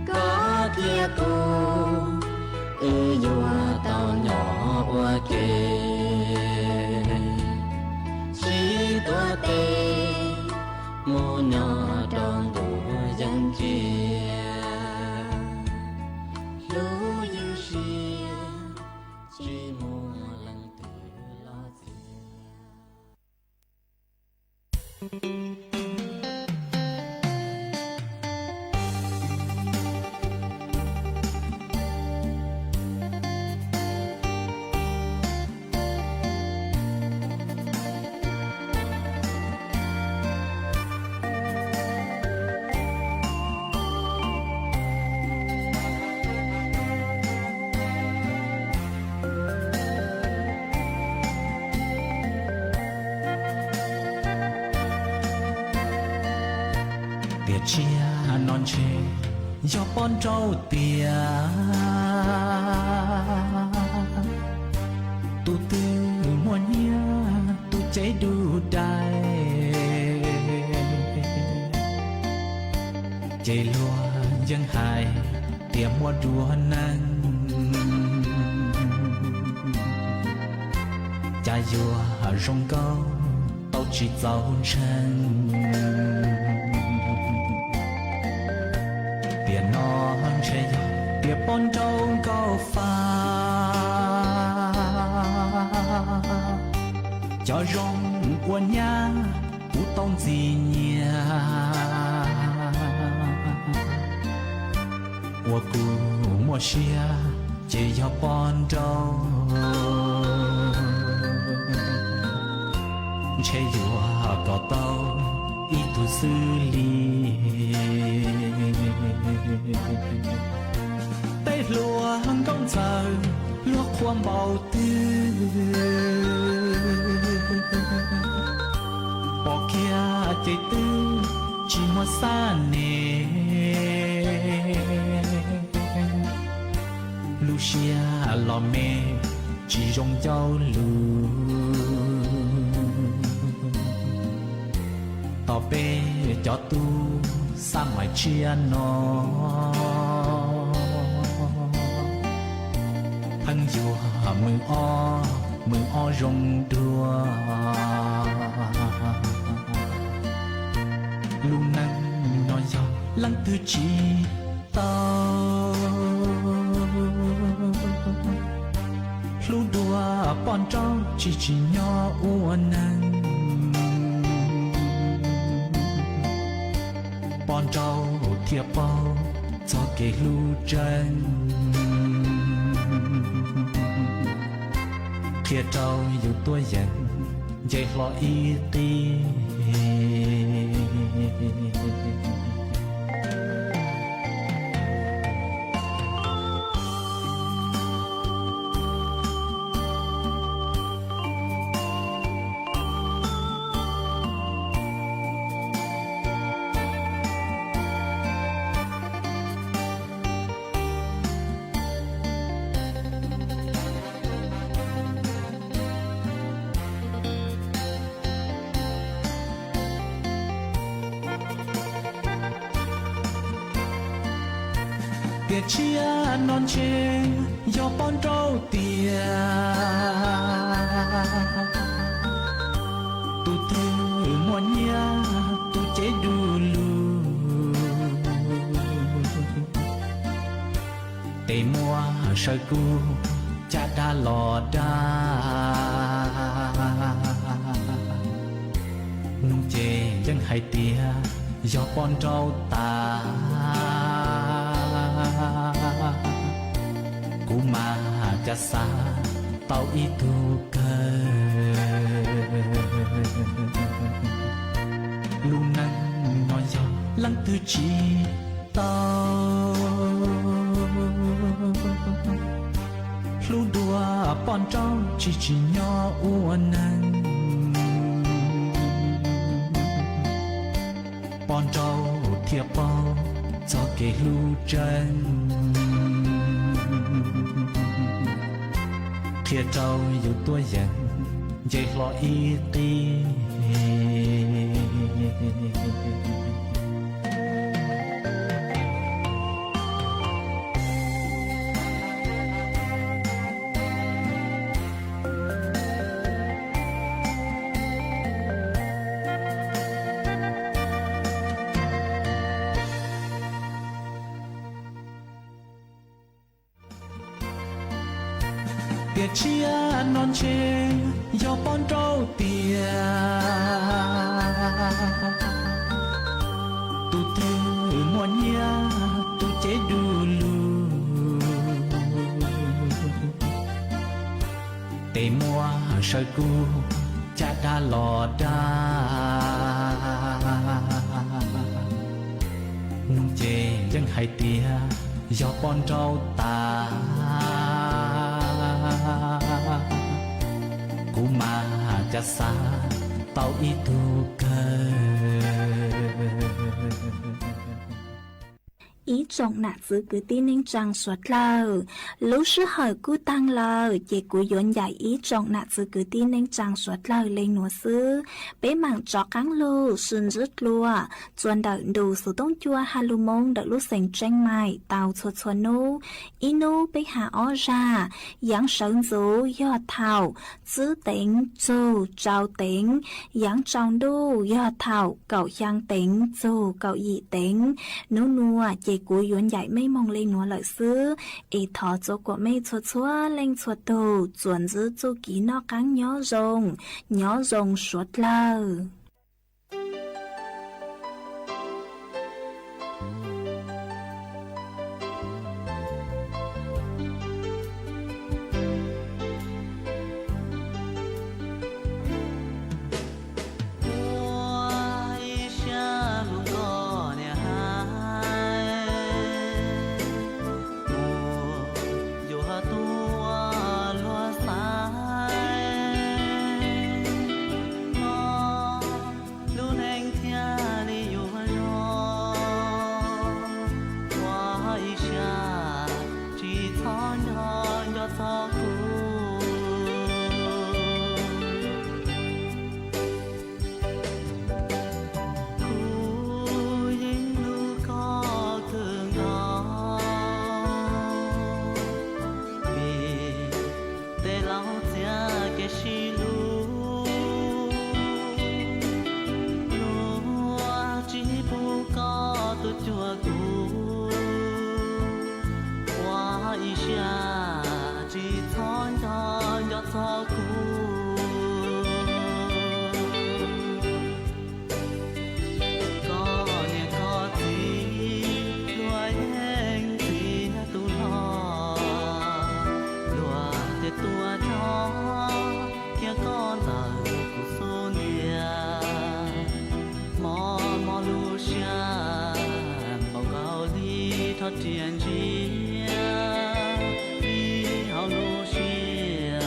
có kia cô yua tao nhỏ qua kề chỉ tua tê mô nhỏ trong bùa dân chia lũ như xìa chỉ mùa lần từ lo chia non chê do bon trâu tia tu tư muôn nhia tu chế đu đai chế lúa dân hài tiệm mua đua nắng cha dùa rong câu tao chỉ giàu chân tiền non che tiền bon trâu câu pha cho rong quân nhà u tông gì nhà我古莫西啊，只要幫助，且要下個兜，依度xử理。Tây lúa công giờ lúa khoang bầu tư, bỏ kia chạy tư chỉ một xa nè. Lucia lo mê chỉ rong châu lù tỏ bê cho tu sa ngoài chia nó thân dù mừng o rong đua lu năng nói gió lăng tư chi tao lu đua bọn trâu chỉ nhỏ uốn nắng bọn trâu thiệp bao cho cái lu chân kia trâu dù tôi dần dây lo y tì Tiệt chia non chê do bon trâu tia tu tư muôn nhia tu chế đu lu tê mua sợi cu cha đã lò đa nung chê dân hai tia do bon trâu ta cú mà cha xa tao ý tu cơ lu nắng nói gió lắng từ chi tao lu đua bọn trâu chỉ nhỏ uốn nắng bọn trâu thiệp bao cho cái lu chân thiệp trâuอยู่ตัวยันใจหล่ออีตีเชียนอนเชยยอปอนเจ้าเตียตูเธอมวนยาตูเจดูลูเตมัวเชยกูจะได้หลอดได้นุ่งเจยังให้เตียยอปอนเจ้าตากูมาจะสาเป่าอีตูเกý trọng nạt giữ cứ tin nên trang suốt lâu lúc sư hỏi cú tăng lâu chỉ cú dọn dạy ý trọng nạt giữ cứ tin nên trang suốt lâu lên nửa sư bé mảng chó cắn lô sườn rứt lùa chuẩn đợi đủ số tông chua hà lù mông đợi lúc sành tranh mài tàu chuột chuột nô ý nô bé hạ ó ra giáng sơn dấu do thảo giữ tính dù trao tính giáng trong đô do thảo cậu giang tính dù cậu dị tính nô nùa chỉ cú yến dạy mấy mong lên nó lợi xứ ý thọ chỗ của mấy chuột chúa lên chuột đồ chuẩn giữ chỗ ký nó cắn nhỏ rồng suốt lâu Hãy subscribe cho kênh Ghiền Mì Gõ để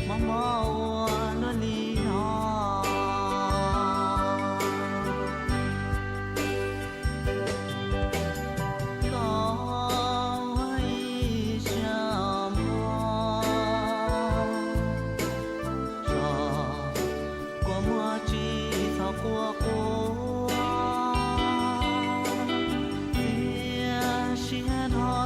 không bỏ lỡ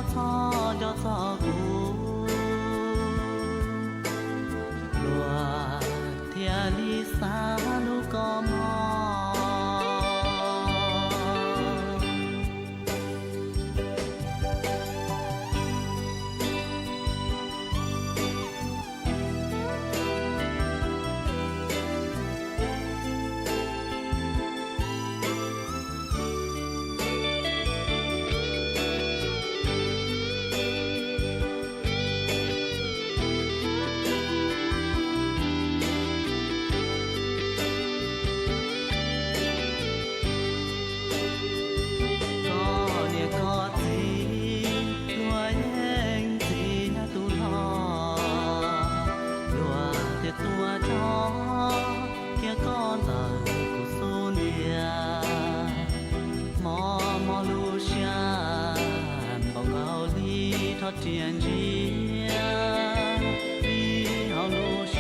渐渐离好落雪，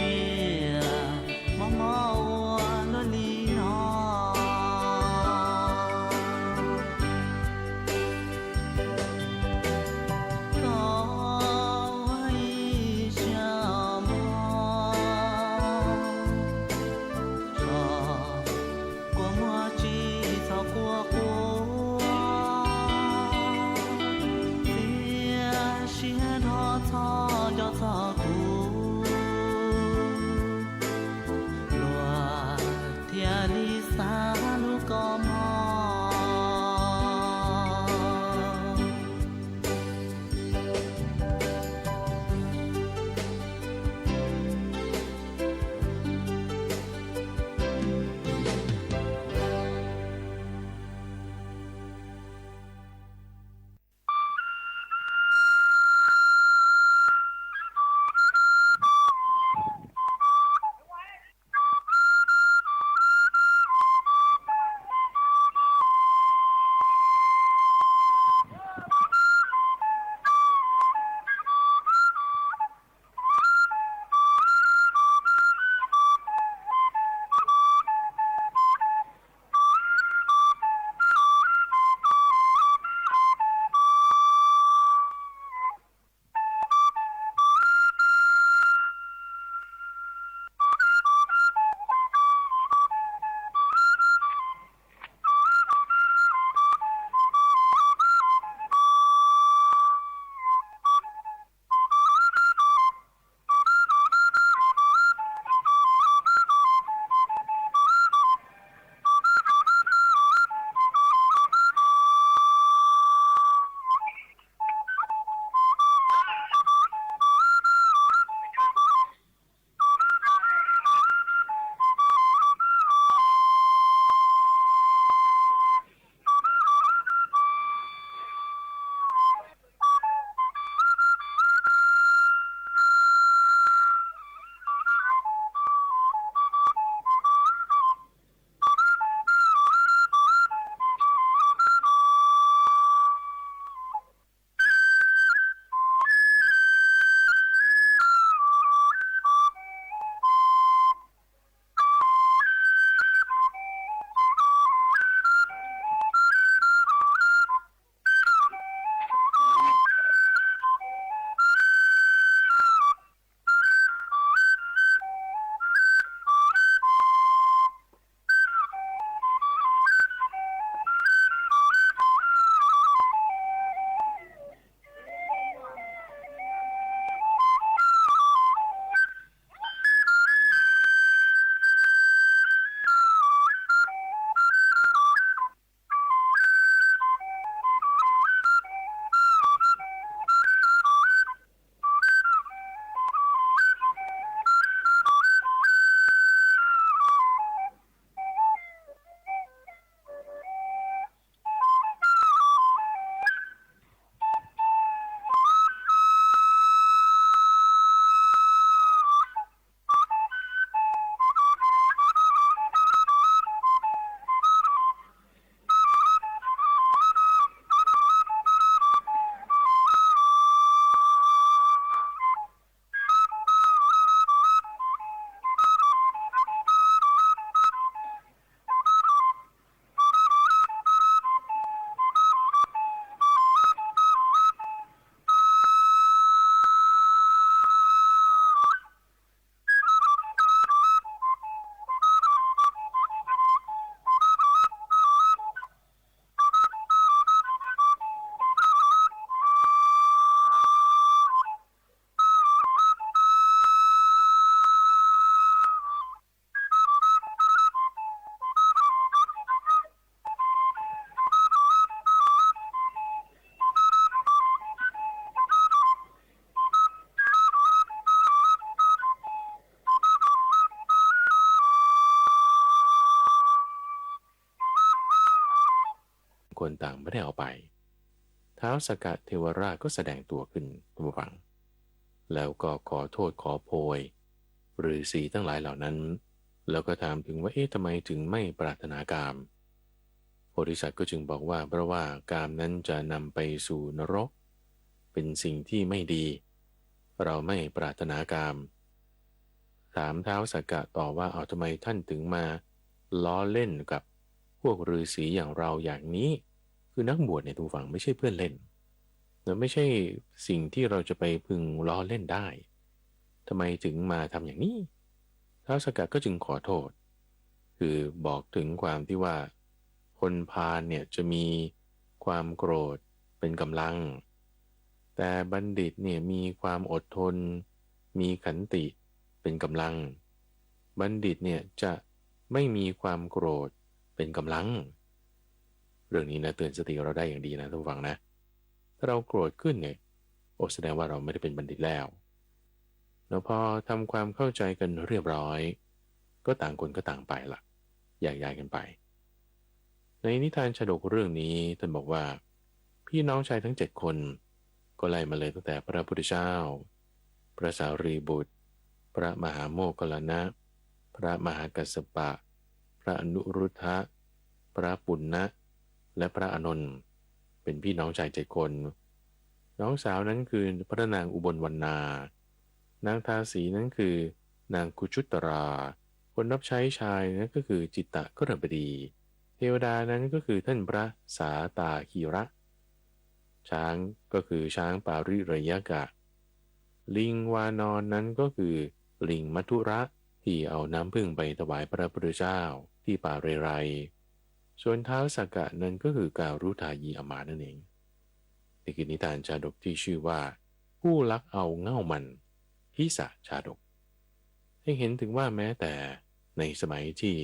妈妈我了你啊，高一下嘛，茶过马鸡草过过。草叫草枯，落天里山路高嘛。คนต่างไม่ได้เอาไปท้าวสกะเทวราชก็แสดงตัวขึ้นทุกฝังแล้วก็ขอโทษขอโพยฤาษีทั้งหลายเหล่านั้นแล้วก็ถามถึงว่าทำไมถึงไม่ปรารถนากามโพธิสัตว์ก็จึงบอกว่าเพราะว่ากามนั้นจะนำไปสู่นรก เป็นสิ่งที่ไม่ดีเราไม่ปรารถนากามถามท้าวสักกะต่อว่าเอาทำไมท่านถึงมาล้อเล่นกับพวกฤาษีอย่างเราอย่างนี้คือนักบวชในทุกฝั่งไม่ใช่เพื่อนเล่นและไม่ใช่สิ่งที่เราจะไปพึงล้อเล่นได้ทำไมถึงมาทำอย่างนี้ท้าวสักกะก็จึงขอโทษคือบอกถึงความที่ว่าคนพาลเนี่ยจะมีความโกรธเป็นกำลังแต่บัณฑิตเนี่ยมีความอดทนมีขันติเป็นกำลังบัณฑิตเนี่ยจะไม่มีความโกรธเป็นกำลังเรื่องนี้นะเตือนสติเราได้อย่างดีนะทุกฝั่งนะถ้าเราโกรธขึ้นเนี่ยแสดงว่าเราไม่ได้เป็นบัณฑิตแล้วพอทำความเข้าใจกันเรียบร้อยก็ต่างคนก็ต่างไปล่ะแยกย้ายกันไปในนิทานชาดกเรื่องนี้ท่านบอกว่าพี่น้องชายทั้ง7คนก็ไล่มาเลยตั้งแต่พระพุทธเจ้าพระสารีบุตรพระมหาโมคคัลลานะพระมหากัสสปะพระอนุรุทธะพระปุณณะและพระอานนท์เป็นพี่น้องชาย7คนน้องสาวนั้นคือพระนางอุบลวรรณานางทาสีนั้นคือนางกุชุตราคนรับใช้ชายนั้นก็คือจิตตกฤบดีเทวดานั้นก็คือท่านพระสาตาคีระช้างก็คือช้างปาริระยกะลิงวานอนนั้นก็คือลิงมัทุระที่เอาน้ำผึ้งไปถวายพระพุทธเจ้าที่ป่าเรไรส่วนท้าวสักกะนั้นก็คือการุทายีอมาตย์นั่นเองนี่คือนิทานชาดกที่ชื่อว่าผู้ลักเอาเง่ามันพิสะชาดกให้เห็นถึงว่าแม้แต่ในสมัยที่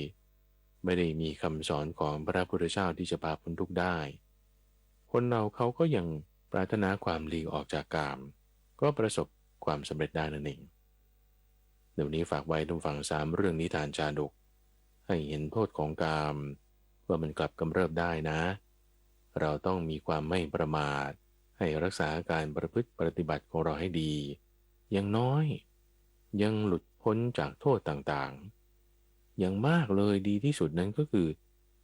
ไม่ได้มีคำสอนของพระพุทธเจ้าที่จะพาพ้นทุกข์ได้คนเราเขาก็ยังปรารถนาความหลีกออกจากกามก็ประสบความสำเร็จได้นั่นเองเดี๋ยวนี้ฝากไว้ทุกฝั่ง3เรื่องนิทานชาดกให้เห็นโทษของกามว่ามันกลับกำเริบได้นะเราต้องมีความไม่ประมาทให้รักษาการประพฤติปฏิบัติของเราให้ดีอย่างน้อยยังหลุดพ้นจากโทษต่างๆอย่างมากเลยดีที่สุดนั้นก็คือ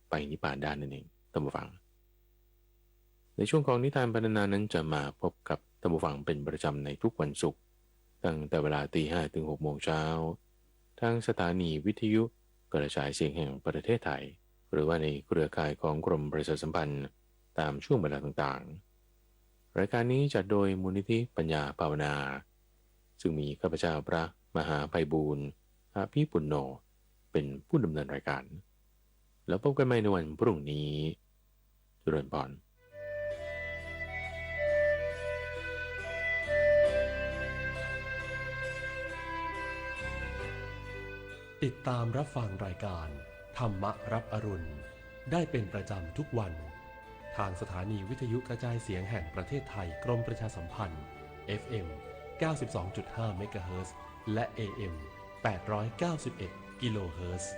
ไปนิพพานได้นั่นเองท่านผู้ฟังในช่วงของนิทานพรรณนานั้นจะมาพบกับท่านผู้ฟังเป็นประจำในทุกวันศุกร์ตั้งแต่เวลา 5:00 ถึง 6:00 น.ทางสถานีวิทยุกระจายเสียงแห่งประเทศไทยหรือว่าในเครือข่ายของกรมประชาสัมพันธ์ตามช่วงเวลาต่างๆรายการนี้จัดโดยมูลนิธิปัญญาภาวนาซึ่งมีข้าพเจ้าพระมหาไพบูลย์อภิปุณโญเป็นผู้ดำเนินรายการแล้วพบกันใหม่ในวันพรุ่งนี้เจริญพรติดตามรับฟังรายการธรรมรับอรุณได้เป็นประจำทุกวันทางสถานีวิทยุกระจายเสียงแห่งประเทศไทยกรมประชาสัมพันธ์ FM 92.5 เมกะเฮิรตซ์และ AM 891 กิโลเฮิรตซ์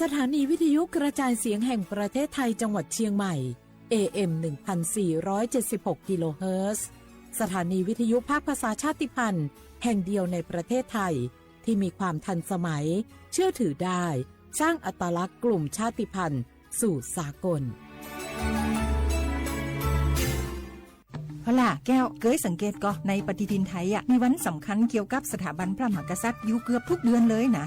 สถานีวิทยุกระจายเสียงแห่งประเทศไทยจังหวัดเชียงใหม่ AM 1476 กิโลเฮิรตซ์สถานีวิทยุภาคภาษาชาติพันธุ์แห่งเดียวในประเทศไทยที่มีความทันสมัยเชื่อถือได้สร้างอัตลักษณ์กลุ่มชาติพันธุ์สู่สากล เอาล่ะแก้วเคยสังเกตก็ในปฏิทินไทยมีวันสำคัญเกี่ยวกับสถาบันพระมหากษัตริย์อยู่เกือบทุกเดือนเลยนะ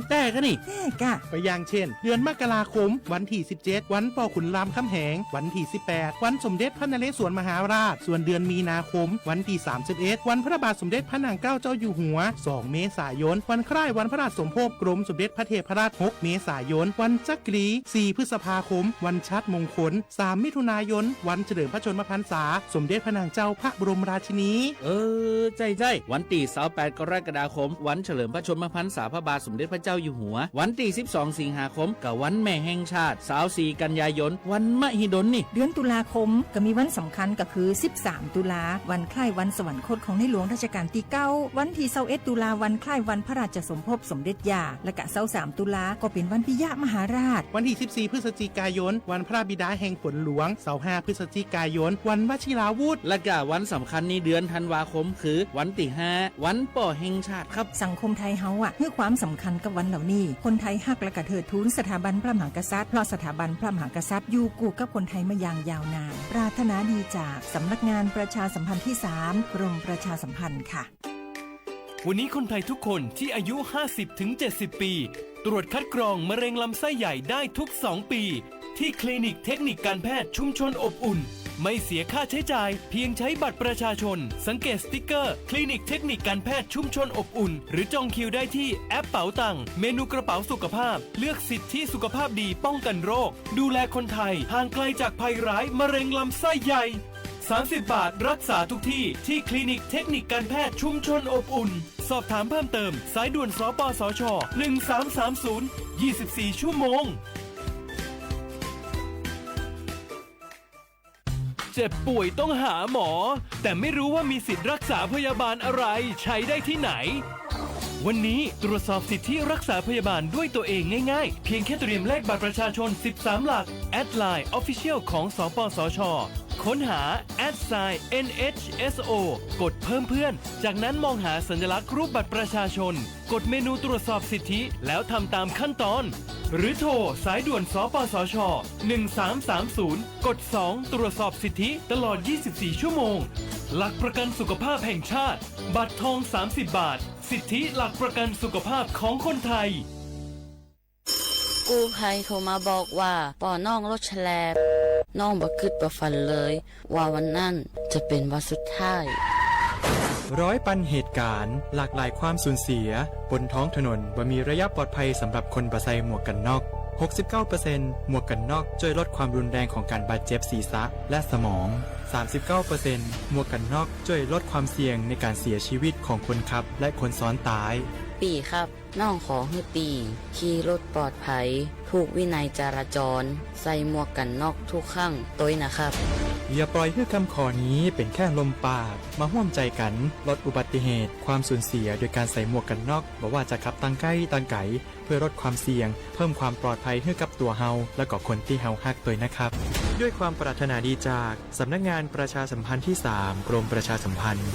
แต่ก็นี่แต่กะไปอย่างเช่นเดือนมกราคมวันที่17วันป่อขุนรามคำแหงวันที่18วันสมเด็จพระนเรศวรมหาราชส่วนเดือนมีนาคมวันที่31วันพระบาทสมเด็จพระนางเกล้าเจ้าอยู่หัว2เมษายนวันคล้ายวันพระราชสมภพกรมสมเด็จพระเทพราช6เมษายนวันจักรี4พฤษภาคมวันชัดมงคล3มิถุนายนวันเฉลิมพระชนมพรรษาสม เด็จพระนางเจ้าพระบรมราชินีใจวันที่28กรกฎาคมวันเฉลิมพระชนมพรรษาพระบาทสมเด็จพระเจ้าอยู่หัววันที่12สิงหาคมกับวันแม่แห่งชาติ24กันยายนวันมหิดลนี่เดือนตุลาคมก็มีวันสำคัญก็คือ13ตุลาวันคล้ายวันสวรรคตของในหลวงรัชกาลที่9วันที่21ตุลาวันคล้ายวันพระราชสมภพสมเด็จย่าและก็23ตุลาก็เป็นวันปิยมหาราชวันที่14พฤศจิกายนวันพระบิดาแห่งฝนหลวง25พฤศจิกายนวันวชิราวุธและก็วันสำคัญในเดือนธันวาคมคือวันที่5วันป่อแห่งชาติครับสังคมไทยเฮาให้ความสำคัญกับวันเหล่านี้คนไทยฮักและก็เทิดทูนสถาบันพระมหากษัตริย์เพราะสถาบันพระมหากษัตริย์อยู่คู่กับคนไทยมาอย่างยาวนานปรารถนาดีจากสำนักงานประชาสัมพันธ์ที่3กรมประชาสัมพันธ์ค่ะวันนี้คนไทยทุกคนที่อายุ 50-70 ปีตรวจคัดกรองมะเร็งลำไส้ใหญ่ได้ทุก2ปีที่คลินิกเทคนิคการแพทย์ชุมชนอบอุ่นไม่เสียค่าใช้จ่ายเพียงใช้บัตรประชาชนสังเกตสติ๊กเกอร์คลินิกเทคนิคการแพทย์ชุมชนอบอุ่นหรือจองคิวได้ที่แอปเป๋าตังเมนูกระเป๋าสุขภาพเลือกสิทธิสุขภาพดีป้องกันโรคดูแลคนไทยห่างไกลจากภัยร้ายมะเร็งลำไส้ใหญ่30 บาทรักษาทุกที่ที่คลินิกเทคนิคการแพทย์ชุมชนอบอุ่นสอบถามเพิ่มเติมสายด่วนสปสช1330 24 ชั่วโมงเจ็บป่วยต้องหาหมอแต่ไม่รู้ว่ามีสิทธิ์รักษาพยาบาลอะไรใช้ได้ที่ไหนวันนี้ตรวจสอบสิทธิรักษาพยาบาลด้วยตัวเองง่ายๆเพียงแค่เตรียมเลขบัตรประชาชน13หลักแอดไลน์ Official ของสปสช.ค้นหา @NHSO กดเพิ่มเพื่อนจากนั้นมองหาสัญลักษณ์รูปบัตรประชาชนกดเมนูตรวจสอบสิทธิแล้วทำตามขั้นตอนหรือโทรสายด่วนสปสช1330กด2ตรวจสอบสิทธิตลอด24ชั่วโมงหลักประกันสุขภาพแห่งชาติบัตรทอง30 บาทสิทธิหลักประกันสุขภาพของคนไทยกู้ภัยโทรมาบอกว่าป่อน้องรถแฉลบน้องบ่คิดบ่ฝันเลยว่าวันนั้นจะเป็นวันสุดท้ายร้อยปันเหตุการณ์หลากหลายความสูญเสียบนท้องถนนบ่มีระยะปลอดภัยสำหรับคนบ่ใส่หมวกกันน็อก 69% หมวกกันน็อกช่วยลดความรุนแรงของการบาดเจ็บศีรษะและสมอง 39% หมวกกันน็อกช่วยลดความเสี่ยงในการเสียชีวิตของคนขับและคนซ้อนท้ายปีครับน้องขอให้ปีขี่รถปลอดภัยถูกวินัยจราจรใส่หมวกกันน็อกทุกครั้งตัวนะครับอย่าปล่อยให้คำขอนี้เป็นแค่ลมปากมาร่วมใจกันลดอุบัติเหตุความสูญเสียโดยการใส่หมวกกันน็อกบอกว่าจะขับตั้งใกล้ตั้งไกลเพื่อลดความเสี่ยงเพิ่มความปลอดภัยให้กับตัวเฮาและก็คนที่เฮาฮักตัวนะครับด้วยความปรารถนาดีจากสำนักงานประชาสัมพันธ์ที่3กรมประชาสัมพันธ์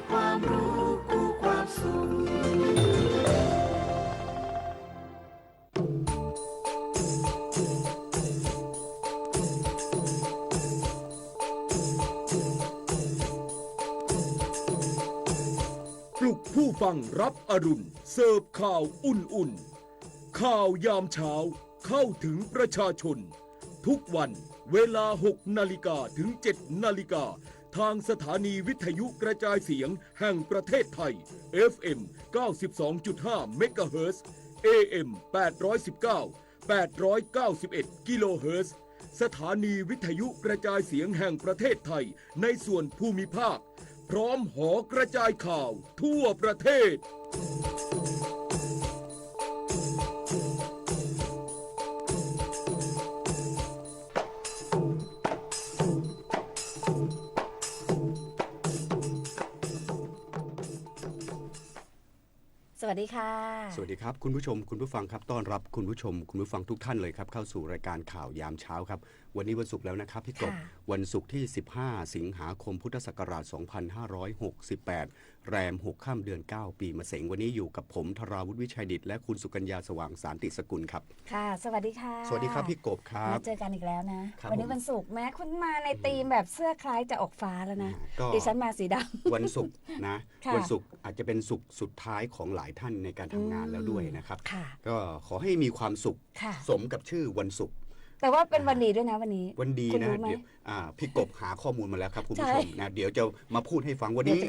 ความรู้คู่ความสุขปลุกผู้ฟังรับอรุณเสิร์ฟข่าวอุ่นๆข่าวยามเช้าเข้าถึงประชาชนทุกวันเวลา 6 นาฬิกาถึง 7 นาฬิกาทางสถานีวิทยุกระจายเสียงแห่งประเทศไทย FM 92.5 เมกะเฮิรตซ์ AM 819 891 กิโลเฮิรตซ์สถานีวิทยุกระจายเสียงแห่งประเทศไทยในส่วนภูมิภาคพร้อมหอกระจายข่าวทั่วประเทศสวัสดีค่ะสวัสดีครับคุณผู้ชมคุณผู้ฟังครับต้อนรับคุณผู้ชมคุณผู้ฟังทุกท่านเลยครับเข้าสู่รายการข่าวยามเช้าครับวันนี้วันศุกร์แล้วนะครับพี่กบวันศุกร์ที่15สิงหาคมพุทธศักราช2568แรม6ค่ำเดือน9ปีมะเสงวันนี้อยู่กับผมธราวุฒิวิชัยดิษฐ์และคุณสุกัญญาสว่างสารติสกุลครับค่ะสวัสดีค่ะสวัสดีครับพี่กบครับมาเจอกันอีกแล้วนะวันนี้วันศุกร์แม้คุณมาในธีมแบบเสื้อคล้ายจะออกฟ้าแล้วนะดิฉันมาสีดำวันศุกร์นะวันศุกร์อาจจะเป็นศุกร์สุดท้ายของหลายท่านในการทำงานแล้วด้วยนะครับก็ขอให้มีความสุขสมกับชื่อวันศุกร์แต่ว่าเป็นวันดีด้วยนะวันนี้วันดีนะเดี๋ยวพี่กบหาข้อมูลมาแล้วครับคุณผู้ชมนะเดี๋ยวจะมาพูดให้ฟังวันนี้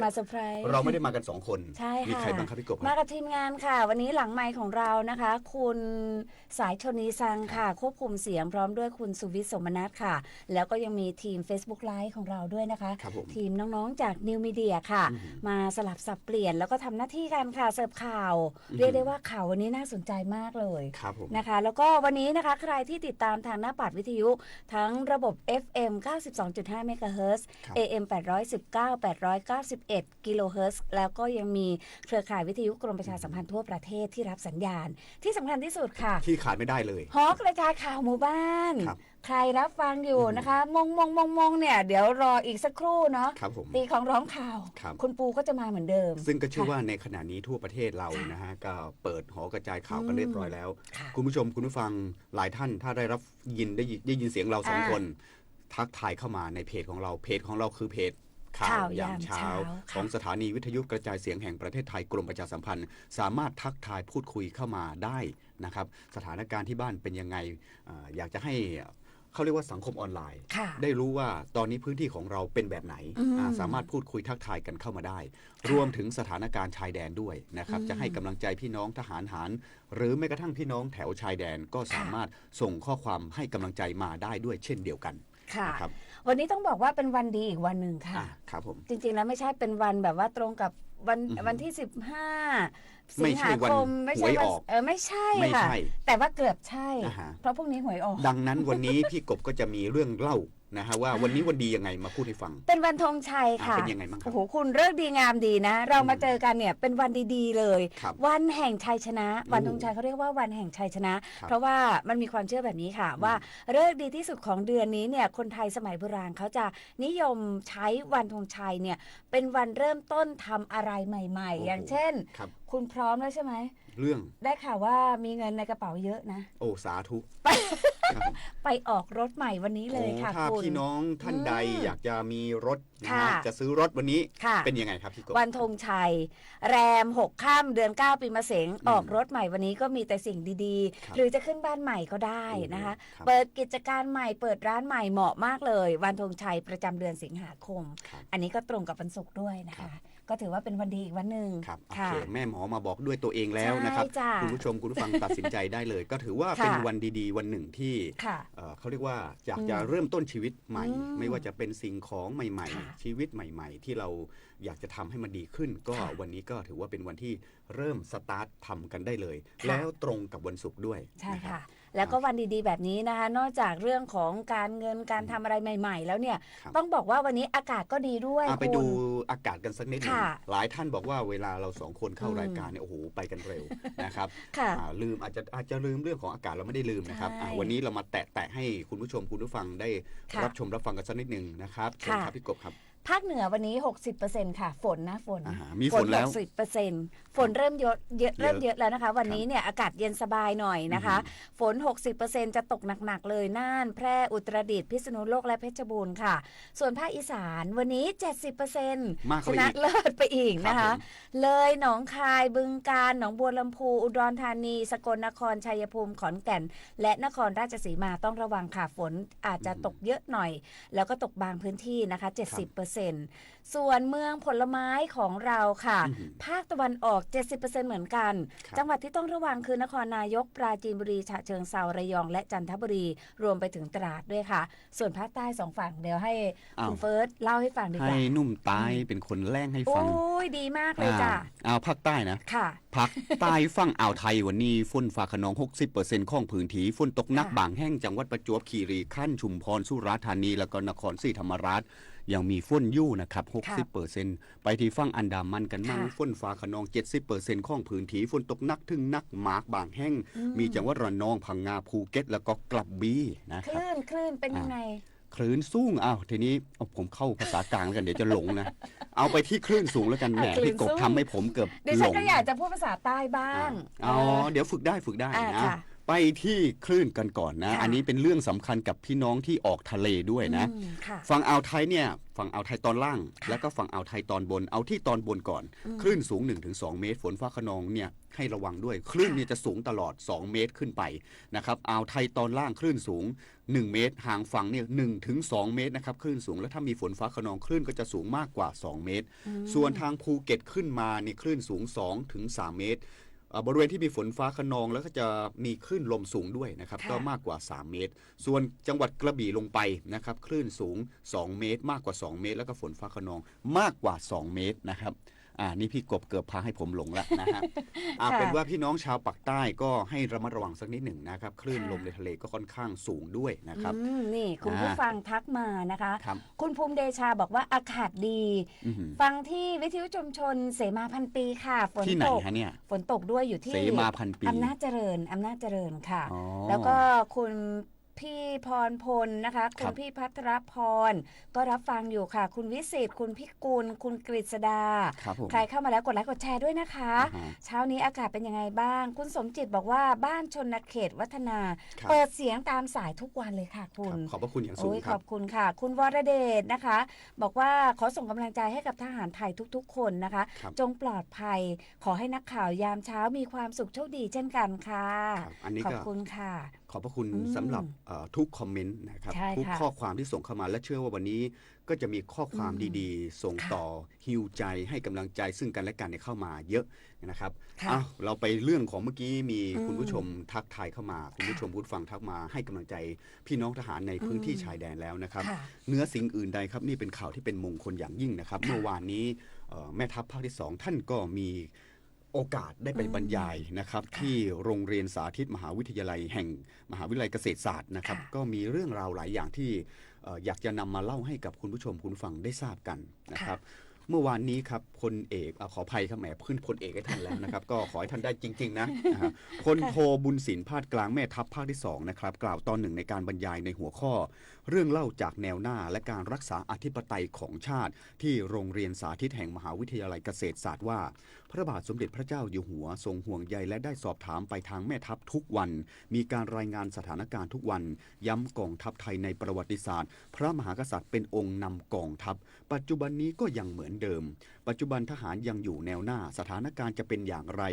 เราไม่ได้มากัน2คนมีใครบ้างครับพี่กบมากับทีมงานค่ะวันนี้หลังไมค์ของเรานะคะคุณสายชนีซังค่ะควบคุมเสียงพร้อมด้วยคุณสุวิทย์สมนัสค่ะแล้วก็ยังมีทีม Facebook Live ของเราด้วยนะคะทีมน้องๆจาก New Media ค่ะมาสลับสับเปลี่ยนแล้วก็ทำหน้าที่กันค่ะเสิร์ฟข่าวเรียกได้ว่าข่าววันนี้น่าสนใจมากเลยนะคะแล้วก็วันนี้นะคะใครที่ติดตามทางหน้าปัดวิทยุทั้งระบบ FM 92.5 เมกะเฮิรตซ์ AM 819 891 กิโลเฮิรตซ์แล้วก็ยังมีเครือข่ายวิทยุกรมประชาสัมพันธ์ทั่วประเทศที่รับสัญญาณที่สำคัญที่สุดค่ะที่ขาดไม่ได้เลยหอกระจายข่าวหมู่บ้านใครรับฟังอยู่นะคะมงเนี่ยเดี๋ยวรออีกสักครู่เนาะตีของร้องข่าวคุณปูก็จะมาเหมือนเดิมซึ่งก็เชื่อว่าในขณะนี้ทั่วประเทศเรานะฮะก็เปิดหอกระจายข่าวกันเรียบร้อยแล้วคุณผู้ชมคุณผู้ฟังหลายท่านถ้าได้รับได้ยินเสียงเรา2คนทักทายเข้ามาในเพจของเราคือเพจข่าวยามเช้าของสถานีวิทยุกระจายเสียงแห่งประเทศไทยกรมประชาสัมพันธ์สามารถทักทายพูดคุยเข้ามาได้นะครับสถานการณ์ที่บ้านเป็นยังไงอยากจะให้เขาเรียกว่าสังคมออนไลน์ได้รู้ว่าตอนนี้พื้นที่ของเราเป็นแบบไหนสามารถพูดคุยทักทายกันเข้ามาได้รวมถึงสถานการณ์ชายแดนด้วยนะครับจะให้กำลังใจพี่น้องทหารหรือแม้กระทั่งพี่น้องแถวชายแดนก็สามารถส่งข้อความให้กำลังใจมาได้ด้วยเช่นเดียวกันค่ะวันนี้ต้องบอกว่าเป็นวันดีอีกวันหนึ่งค่ะครับผมจริงๆแล้วไม่ใช่เป็นวันแบบว่าตรงกับวันที่15สิงหาคมไม่ใช่ไม่ใช่ค่ะแต่ว่าเกือบใช่เพราะพรุ่งนี้หวยออกดังนั้นวันนี้พี่กบก็จะมีเรื่องเล่านะฮะว่าวันนี้วันดียังไงมาพูดให้ฟังเป็นวันธงชัยค่ะเป็นยังไงบ้างครับโอ้โหคุณเลิกดีงามดีนะเรามาเจอกันเนี่ยเป็นวันดีๆเลยวันแห่งชัยชนะวันธงชัยเขาเรียกว่าวันแห่งชัยชนะเพราะว่ามันมีความเชื่อแบบนี้ค่ะว่าเลิกดีที่สุดของเดือนนี้เนี่ยคนไทยสมัยโบราณเขาจะนิยมใช้วันธงชัยเนี่ยเป็นวันเริ่มต้นทำอะไรใหม่ๆอย่างเช่นคุณพร้อมแล้วใช่ไหมเรื่องได้ข่าวว่ามีเงินในกระเป๋าเยอะนะโอ้สาธุไปออกรถใหม่วันนี้เลยค่ะถ้าพี่น้องท่านใดอยากจะมีรถจะซื้อรถวันนี้เป็นยังไงครับพี่กบวันธงชัยแรม6ค่ำเดือน9ปีมะเสงออกรถใหม่วันนี้ก็มีแต่สิ่งดีๆหรือจะขึ้นบ้านใหม่ก็ได้นะคะเปิดกิจการใหม่เปิดร้านใหม่เหมาะมากเลยวันธงชัยประจำเดือนสิงหาคมอันนี้ก็ตรงกับวันศุกร์ด้วยนะคะก็ถือว่าเป็นวันดีอีกวันหนึ่งครับแม่หมอมาบอกด้วยตัวเองแล้วนะครับคุณผู้ชมคุณผู้ฟังตัดสินใจได้เลยก็ถือว่าเป็นวันดีๆวันหนึ่งที่เขาเรียกว่าอยากจะเริ่มต้นชีวิตใหม่ไม่ว่าจะเป็นสิ่งของใหม่ๆชีวิตใหม่ๆที่เราอยากจะทำให้มันดีขึ้นก็วันนี้ก็ถือว่าเป็นวันที่เริ่มสตาร์ททำกันได้เลยแล้วตรงกับวันศุกร์ด้วยใช่ค่ะแล้วก็วันดีๆแบบนี้นะคะนอกจากเรื่องของการเงินการทำอะไรใหม่ๆแล้วเนี่ยต้องบอกว่าวันนี้อากาศก็ดีด้วยไปดูอากาศกันสักนิดนึงหลายท่านบอกว่าเวลาเรา2คนเข้ารายการเนี่ยโอ้โหไปกันเร็วนะครับลืมอาจจะลืมเรื่องของอากาศเราไม่ได้ลืมนะครับวันนี้เรามาแตะให้คุณผู้ชมคุณผู้ฟังได้รับชมรับฟังกันสักนิดนึงนะครับเชิญครับพี่กบครับ ภาคเหนือวันนี้ 60%ค่ะฝนนะฝน มีฝนแล้ว 60%ฝนเริ่มเยอะแล้วนะคะวันนี้เนี่ยอากาศเย็นสบายหน่อยนะคะฝน 60% จะตกหนักๆเลยน่านแพร่อุตรดิตถ์พิษณุโลกและเพชรบูรณ์ค่ะส่วนภาคอีสานวันนี้ 70% ชนะเลิศไปอีกนะคะเลยหนองคายบึงกาฬหนองบัวลำพูอุดรธานีสกลนครชัยภูมิขอนแก่นและนครราชสีมาต้องระวังค่ะฝนอาจจะตกเยอะหน่อยแล้วก็ตกบางพื้นที่นะคะ 70%ส่วนเมืองผลไม้ของเราค่ะภาคตะวันออก 70% เหมือนกันจังหวัดที่ต้องระวังคือนครนายกปราจีนบุรีฉะเชิงเทราระยองและจันทบุรีรวมไปถึงตราดด้วยค่ะส่วนภาคใต้2ฝั่งเดี๋ยวให้คุณเฟิร์สเล่าให้ฟังดีกว่าให้นุ่มตายเป็นคนแรงให้ฟังโอ้ยดีมากเลยจ้ะเอาภาคใต้นะค่ะภาคใต้ฝั่งอ่าวไทยวันนี้ฝนฟ้าคะนอง 60% ของพื้นที่ฝนตกหนักบางแห่งจังหวัดประจวบคีรีขันธ์ชุมพรสุราษฎร์ธานีแล้วก็นครศรีธรรมราชยังมีฝนอยู่นะครับ 60% ไปที่ฝั่งอันดามันกันมั่งฝนฟ้าคะนอง 70% ของพื้นที่ฝนตกหนักถึงหนักมากบางแห่งมีจังหวัดระนองพังงาภูเก็ตแล้วก็กระบี่นะครับคลื่นเป็นยังไงคลื่นสูงทีนี้ผมเข้าภาษากลางแล้วกันเดี๋ยวจะหลงนะเอาไปที่คลื่นสูงแล้วกันแหมพี่กบทำให้ผมเกือบหลงดิฉันก็อยากจะพูดภาษาใต้บ้างเดี๋ยวฝึกได้นะไปที่คลื่นกันก่อนนะอันนี้เป็นเรื่องสำคัญกับพี่น้องที่ออกทะเลด้วยนะฝั่งอ่าวไทยเนี่ยฝั่งอ่าวไทยตอนล่างแล้วก็ฝั่งอ่าวไทยตอนบนเอาที่ตอนบนก่อนคลื่นสูง 1-2 เมตรฝนฟ้าคะนองเนี่ยให้ระวังด้วยคลื่นเนี่ยจะสูงตลอด2 เมตรขึ้นไปนะครับอ่าวไทยตอนล่างคลื่นสูง1 เมตรห่างฝั่งเนี่ย1-2 เมตรนะครับคลื่นสูงแล้วถ้ามีฝนฟ้าคะนองคลื่นก็จะสูงมากกว่า2 เมตรส่วนทางภูเก็ตขึ้นมาเนี่ยคลื่นสูง 2-3 เมตรบริเวณที่มีฝนฟ้าคะนองแล้วก็จะมีคลื่นลมสูงด้วยนะครับก็มากกว่า3 เมตรส่วนจังหวัดกระบี่ลงไปนะครับคลื่นสูง2 เมตรมากกว่า2 เมตรแล้วก็ฝนฟ้าคะนองมากกว่า2 เมตรนะครับนี่พี่กบเกือบพาให้ผมหลงแล้วนะฮะเป็นว่าพี่น้องชาวปากใต้ก็ให้ระมัดระวังสักนิดหนึ่งนะครับคลื่นลมในทะเลก็ค่อนข้างสูงด้วยนะครับนี่คุณผู้ฟังทักมานะคะคุณภูมิเดชาบอกว่าอากาศดีฟังที่วิทยุชุมชนเสมาพันปีค่ะฝนตกฝนตกด้วยอยู่ที่เสมาพันปีอำนาจเจริญค่ะแล้วก็คุณพี่พรพลนะคะคุณพี่พัทรพรก็รับฟังอยู่ค่ะคุณวิสิตคุณพิกุลคุณกฤษดาใครเข้ามาแล้วกดไลค์กดแชร์ด้วยนะคะเช้านี้อากาศเป็นยังไงบ้างคุณสมจิตบอกว่าบ้านชนเขตวัฒนาเปิดเสียงตามสายทุกวันเลยค่ะคุณขอบพระคุณอย่างสูงครับขอบคุณค่ะคุณวรเดชนะคะบอกว่าขอส่งกำลังใจให้กับทหารไทยทุกๆคนนะคะจงปลอดภัยขอให้นักข่าวยามเช้ามีความสุขโชคดีเช่นกันค่ะขอบคุณค่ะขอบพระคุณสำหรับทุกคอมเมนต์นะครับทุกข้อความที่ส่งเข้ามาและเชื่อว่าวันนี้ก็จะมีข้อความดีๆส่งต่อฮิวใจให้กำลังใจซึ่งกันและกันเข้ามาเยอะนะครับเราไปเรื่องของเมื่อกี้มีคุณผู้ชมทักทายเข้ามาคุณผู้ชมผู้ฟังทักมาให้กำลังใจพี่น้องทหารในพื้นที่ชายแดนแล้วนะครับเนื้อสิ่งอื่นใดครับนี่เป็นข่าวที่เป็นมงคลอย่างยิ่งนะครับเมื่อวานนี้แม่ทัพภาคที่2ท่านก็มีโอกาสได้ไปบรรยายนะครับที่โรงเรียนสาธิตมหาวิทยาลัยแห่งมหาวิทยาลัยเกษตรศาสตร์นะครับก็มีเรื่องราวหลายอย่างที่อยากจะนำมาเล่าให้กับคุณผู้ชมคุณฟังได้ทราบกันนะครับเมื่อวานนี้ครับพลเอกขออภัยครับแหมขึ้นพลเอกให้ท่านแล้วนะครับก็ขอให้ท่านได้จริงๆนะพลโทบุญศิลป์พาดกลางแม่ทัพภาคที่2นะครับกล่าวตอนหนึ่งในการบรรยายในหัวข้อเรื่องเล่าจากแนวหน้าและการรักษาอธิปไตยของชาติที่โรงเรียนสาธิตแห่งมหาวิทยาลัยเกษตรศาสตร์ว่าพระบาทสมเด็จพระเจ้าอยู่หัวทรงห่วงใยและได้สอบถามไปทางแม่ทัพทุกวันมีการรายงานสถานการณ์ทุกวันย้ำกองทัพไทยในประวัติศาสตร์พระมหากษัตริย์เป็นองค์นำกองทัพปัจจุบันนี้ก็ยังเหมือนเดิมปัจจุบันทหารยังอยู่แนวหน้าสถานการณ์จะเป็นอย่างไร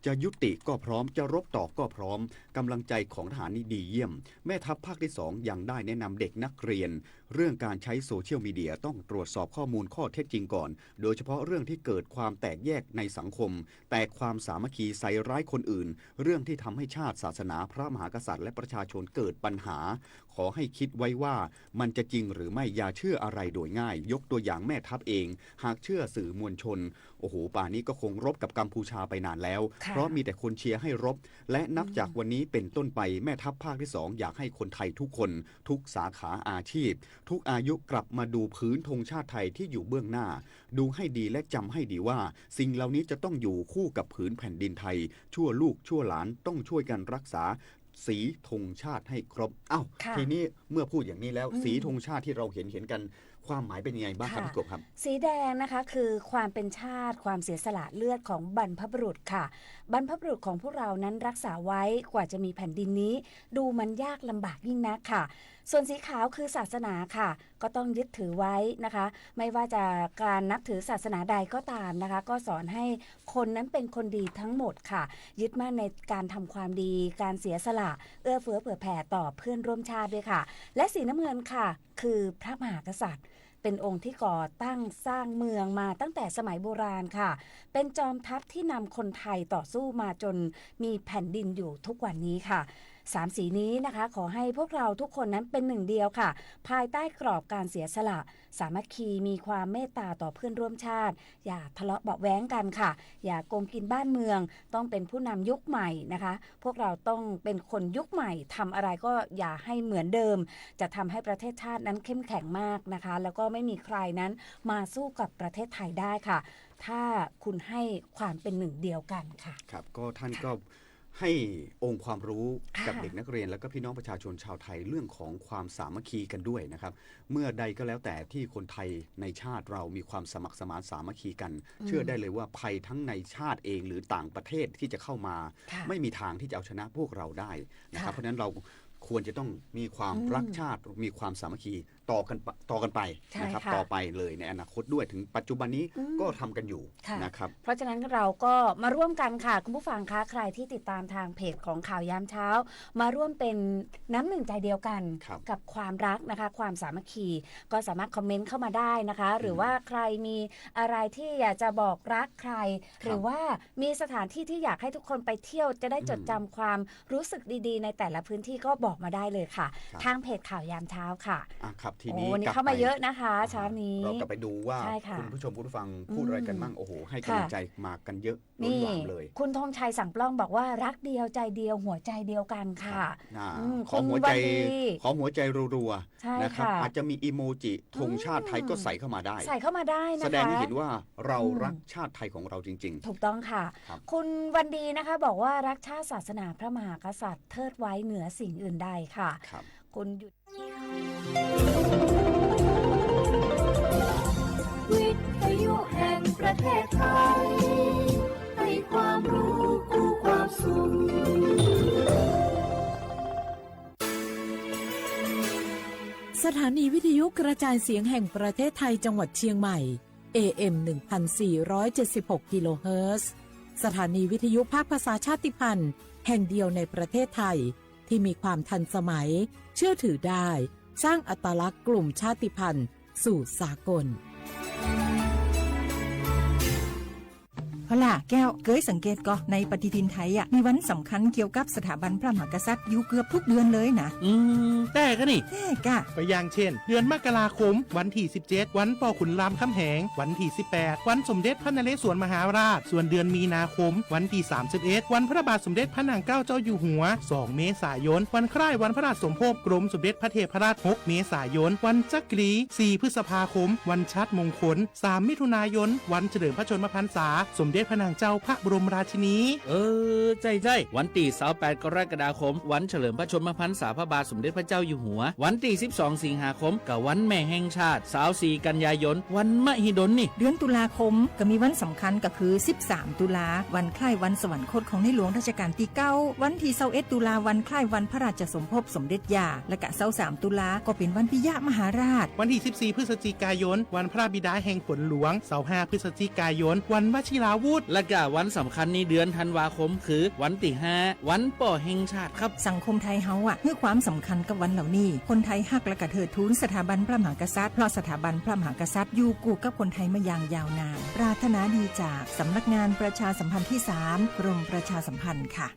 จะยุติก็พร้อมจะรบต่อก็พร้อมกำลังใจของทหารนี่ดีเยี่ยมแม่ทัพภาคที่2ยังได้แนะนำเด็กนักเรียนเรื่องการใช้โซเชียลมีเดียต้องตรวจสอบข้อมูลข้อเท็จจริงก่อนโดยเฉพาะเรื่องที่เกิดความแตกแยกในสังคมแตกความสามัคคีใส่ร้ายคนอื่นเรื่องที่ทำให้ชาติศาสนาพระมหากษัตริย์และประชาชนเกิดปัญหาขอให้คิดไว้ว่ามันจะจริงหรือไม่อย่าเชื่ออะไรโดยง่ายยกตัวอย่างแม่ทัพเองหากเชื่อสื่อมวลชนโอ้โหป่านนี้ก็คงรบกับกัมพูชาไปนานแล้วเพราะมีแต่คนเชียร์ให้รบและนับจากวันนี้เป็นต้นไปแม่ทัพภาคที่2อยากให้คนไทยทุกคนทุกสาขาอาชีพทุกอายุกลับมาดูพื้นธงชาติไทยที่อยู่เบื้องหน้าดูให้ดีและจำให้ดีว่าสิ่งเหล่านี้จะต้องอยู่คู่กับผืนแผ่นดินไทยชั่วลูกชั่วหลานต้องช่วยกันรักษา สีธงชาติให้ครบอ้าวทีนี้เมื่อพูดอย่างนี้แล้วสีธงชาติที่เราเห็นกันความหมายเป็นยังไงบ้างครับพี่กบครับสีแดงนะคะคือความเป็นชาติความเสียสละเลือดของบรรพบุรุษค่ะบรรพบุรุษของพวกเรานั้นรักษาไว้กว่าจะมีแผ่นดินนี้ดูมันยากลำบากยิ่งนักค่ะส่วนสีขาวคือศาสนาค่ะก็ต้องยึดถือไว้นะคะไม่ว่าจะการนับถือศาสนาใดก็ตามนะคะก็สอนให้คนนั้นเป็นคนดีทั้งหมดค่ะยึดมั่นในการทำความดีการเสียสละเอื้อเฟื้อเผื่อแผ่ต่อเพื่อนร่วมชาติด้วยค่ะและสีน้ำเงินค่ะคือพระมหากษัตริย์เป็นองค์ที่ก่อตั้งสร้างเมืองมาตั้งแต่สมัยโบราณค่ะเป็นจอมทัพที่นำคนไทยต่อสู้มาจนมีแผ่นดินอยู่ทุกวันนี้ค่ะ3สีนี้นะคะขอให้พวกเราทุกคนนั้นเป็นหนึ่งเดียวค่ะภายใต้กรอบการเสียสละสามัคคีมีความเมตตาต่อเพื่อนร่วมชาติอย่าทะเลาะเบาะแว้งกันค่ะอย่าโกงกินบ้านเมืองต้องเป็นผู้นำยุคใหม่นะคะพวกเราต้องเป็นคนยุคใหม่ทำอะไรก็อย่าให้เหมือนเดิมจะทำให้ประเทศชาตินั้นเข้มแข็งมากนะคะแล้วก็ไม่มีใครนั้นมาสู้กับประเทศไทยได้ค่ะถ้าคุณให้ความเป็นหนึ่งเดียวกันค่ะครับก็ท่านก็ให้องค์ความรู้กับเด็กนักเรียนและก็พี่น้องประชาชนชาวไทยเรื่องของความสามัคคีกันด้วยนะครับเมื่อใดก็แล้วแต่ที่คนไทยในชาติเรามีความสมัครสมานสามัคคีกันเชื่อได้เลยว่าภัยทั้งในชาติเองหรือต่างประเทศที่จะเข้ามาไม่มีทางที่จะเอาชนะพวกเราได้นะครับเพราะฉะนั้นเราควรจะต้องมีความรักชาติมีความสามัคคีต่อกันไปนะครับต่อไปเลยในอนาคตด้วยถึงปัจจุบันนี้ก็ทำกันอยู่นะครับเพราะฉะนั้นเราก็มาร่วมกันค่ะคุณผู้ฟังคะใครที่ติดตามทางเพจของข่าวยามเช้ามาร่วมเป็นน้ำหนึ่งใจเดียวกันกับความรักนะคะความสามัคคีก็สามารถคอมเมนต์เข้ามาได้นะคะหรือว่าใครมีอะไรที่อยากจะบอกรักใครหรือว่ามีสถานที่ที่อยากให้ทุกคนไปเที่ยวจะได้จดจำความรู้สึกดีๆในแต่ละพื้นที่ก็บอกมาได้เลยค่ะทางเพจข่าวยามเช้าค่ะครับทีนี้วันนี้เข้ามาเยอะนะคะเช้านี้เรากลับไปดูว่าคุณผู้ชมผู้ฟังพูดอะไรกันบ้างโอ้โหให้กำลังใจมากันเยอะล้นหลามเลยคุณธงชัยสั่งปล้องบอกว่ารักเดียวใจเดียวหัวใจเดียวกันค่ะขอหัวใจรัวๆนะครับอาจจะมีอีโมจิธงชาติไทยก็ใส่เข้ามาได้ใส่เข้ามาได้นะคะแสดงให้เห็นว่าเรารักชาติไทยของเราจริงๆถูกต้องค่ะคุณวันดีนะคะบอกว่ารักชาติศาสนาพระมหากษัตริย์เทิดไว้เหนือสิ่งอื่นใดค่ะคุณหยุดวิทยุแห่งประเทศไทยให้ความรู้คู่ความสุขสถานีวิทยุกระจายเสียงแห่งประเทศไทยจังหวัดเชียงใหม่ AM 1476 กิโลเฮิรตซ์สถานีวิทยุภาคภาษาชาติพันธุ์แห่งเดียวในประเทศไทยที่มีความทันสมัยเชื่อถือได้สร้างอัตลักษณ์กลุ่มชาติพันธุ์สู่สากลพล่ะแก้วเคยสังเกตก็ในปฏิทินไทยมีวันสำคัญเกี่ยวกับสถาบันพระมหากษัตริย์อยู่เกือบทุกเดือนเลยนะแต่ก็นี่แต่กะก็อย่างเช่นเดือนมกราคมวันที่17วันป.ขุนรามคำแหงวันที่18วันสมเด็จพระนเรศวรมหาราชส่วนเดือนมีนาคมวันที่31วันพระบาทสมเด็จพระนางเกล้าเจ้าอยู่หัว2เมษายนวันคล้ายวันพระราชสมภพกรมสมเด็จพระเทพราช6เมษายนวันจักรี4พฤษภาคมวันชัดมงคล3มิถุนายนวันเฉลิมพระชนมพรรษาสมเด็จพระนางเจ้าพระบรมราชินีใจวันที่28กรกฎาคมวันเฉลิมพระชนมพรรษาพระบาทสมเด็จพระเจ้าอยู่หัววันที่12สิงหาคมกับวันแม่แห่งชาติ24กันยายนวันมหิดลนี่เดือนตุลาคมก็มีวันสำคัญก็คือ13ตุลาวันคล้ายวันสวรรคตของในหลวงรัชกาลที่9วันที่21ตุลาวันคล้ายวันพระราชสมภพสมเด็จย่าและก็23ตุลาก็เป็นวันปิยมหาราชวันที่14พฤศจิกายนวันพระบิดาแห่งฝนหลวง25พฤศจิกายนวันวชิราวุธและก็วันสำคัญในเดือนธันวาคมคือวันที่5วันป่อแห่งชาติครับสังคมไทยเฮาให้ความสำคัญกับวันเหล่านี้คนไทยฮักและก็เทิดทูนสถาบันพระมหากษัตริย์เพราะสถาบันพระมหากษัตริย์อยู่คู่กับคนไทยมาอย่างยาวนานปรารถนาดีจากสำนักงานประชาสัมพันธ์ที่3กรมประชาสัมพันธ์ค่ะ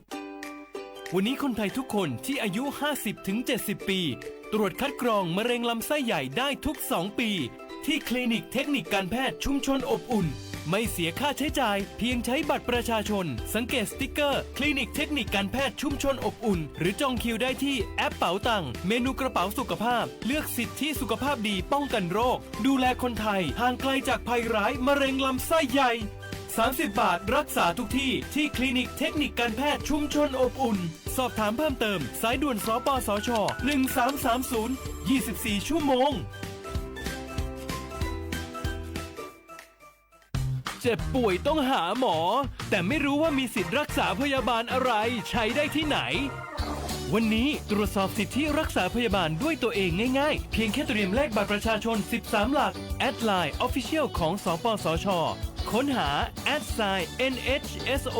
วันนี้คนไทยทุกคนที่อายุ 50-70 ปีตรวจคัดกรองมะเร็งลำไส้ใหญ่ได้ทุก2ปีที่คลินิกเทคนิคการแพทย์ชุมชนอบอุ่นไม่เสียค่าใช้จ่ายเพียงใช้บัตรประชาชนสังเกตสติ๊กเกอร์คลินิกเทคนิคการแพทย์ชุมชนอบอุ่นหรือจองคิวได้ที่แอปเป๋าตังเมนูกระเป๋าสุขภาพเลือกสิทธิสุขภาพดีป้องกันโรคดูแลคนไทยห่างไกลจากภัยร้ายมะเร็งลำไส้ใหญ่30 บาทรักษาทุกที่ที่คลินิกเทคนิคการแพทย์ชุมชนอบอุ่น สอบถามเพิ่มเติมสายด่วนสปสช1330 24 ชั่วโมงเจ็บป่วยต้องหาหมอแต่ไม่รู้ว่ามีสิทธิ์รักษาพยาบาลอะไรใช้ได้ที่ไหนวันนี้ตรวจสอบสิทธิรักษาพยาบาลด้วยตัวเองง่ายๆเพียงแค่เตรียมเลขบัตรประชาชน13หลักแอดไลน์ Official ของสปสชค้นหา @NHSO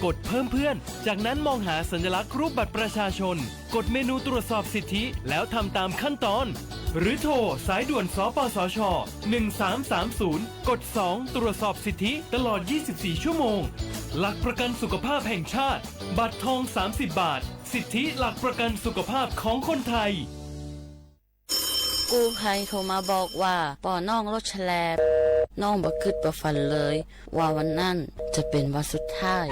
กดเพิ่มเพื่อนจากนั้นมองหาสัญลักษณ์รูปบัตรประชาชนกดเมนูตรวจสอบสิทธิแล้วทำตามขั้นตอนหรือโทรสายด่วนสปสช1330กด2ตรวจสอบสิทธิตลอด24ชั่วโมงหลักประกันสุขภาพแห่งชาติบัตรทอง30 บาทสิทธิหลักประกันสุขภาพของคนไทยกู้ภัยโทรมาบอกว่าป่อน้องรถแฉลบน้องบ่คิดบ่ฝันเลยว่าวันนั้นจะเป็นวันสุดท้าย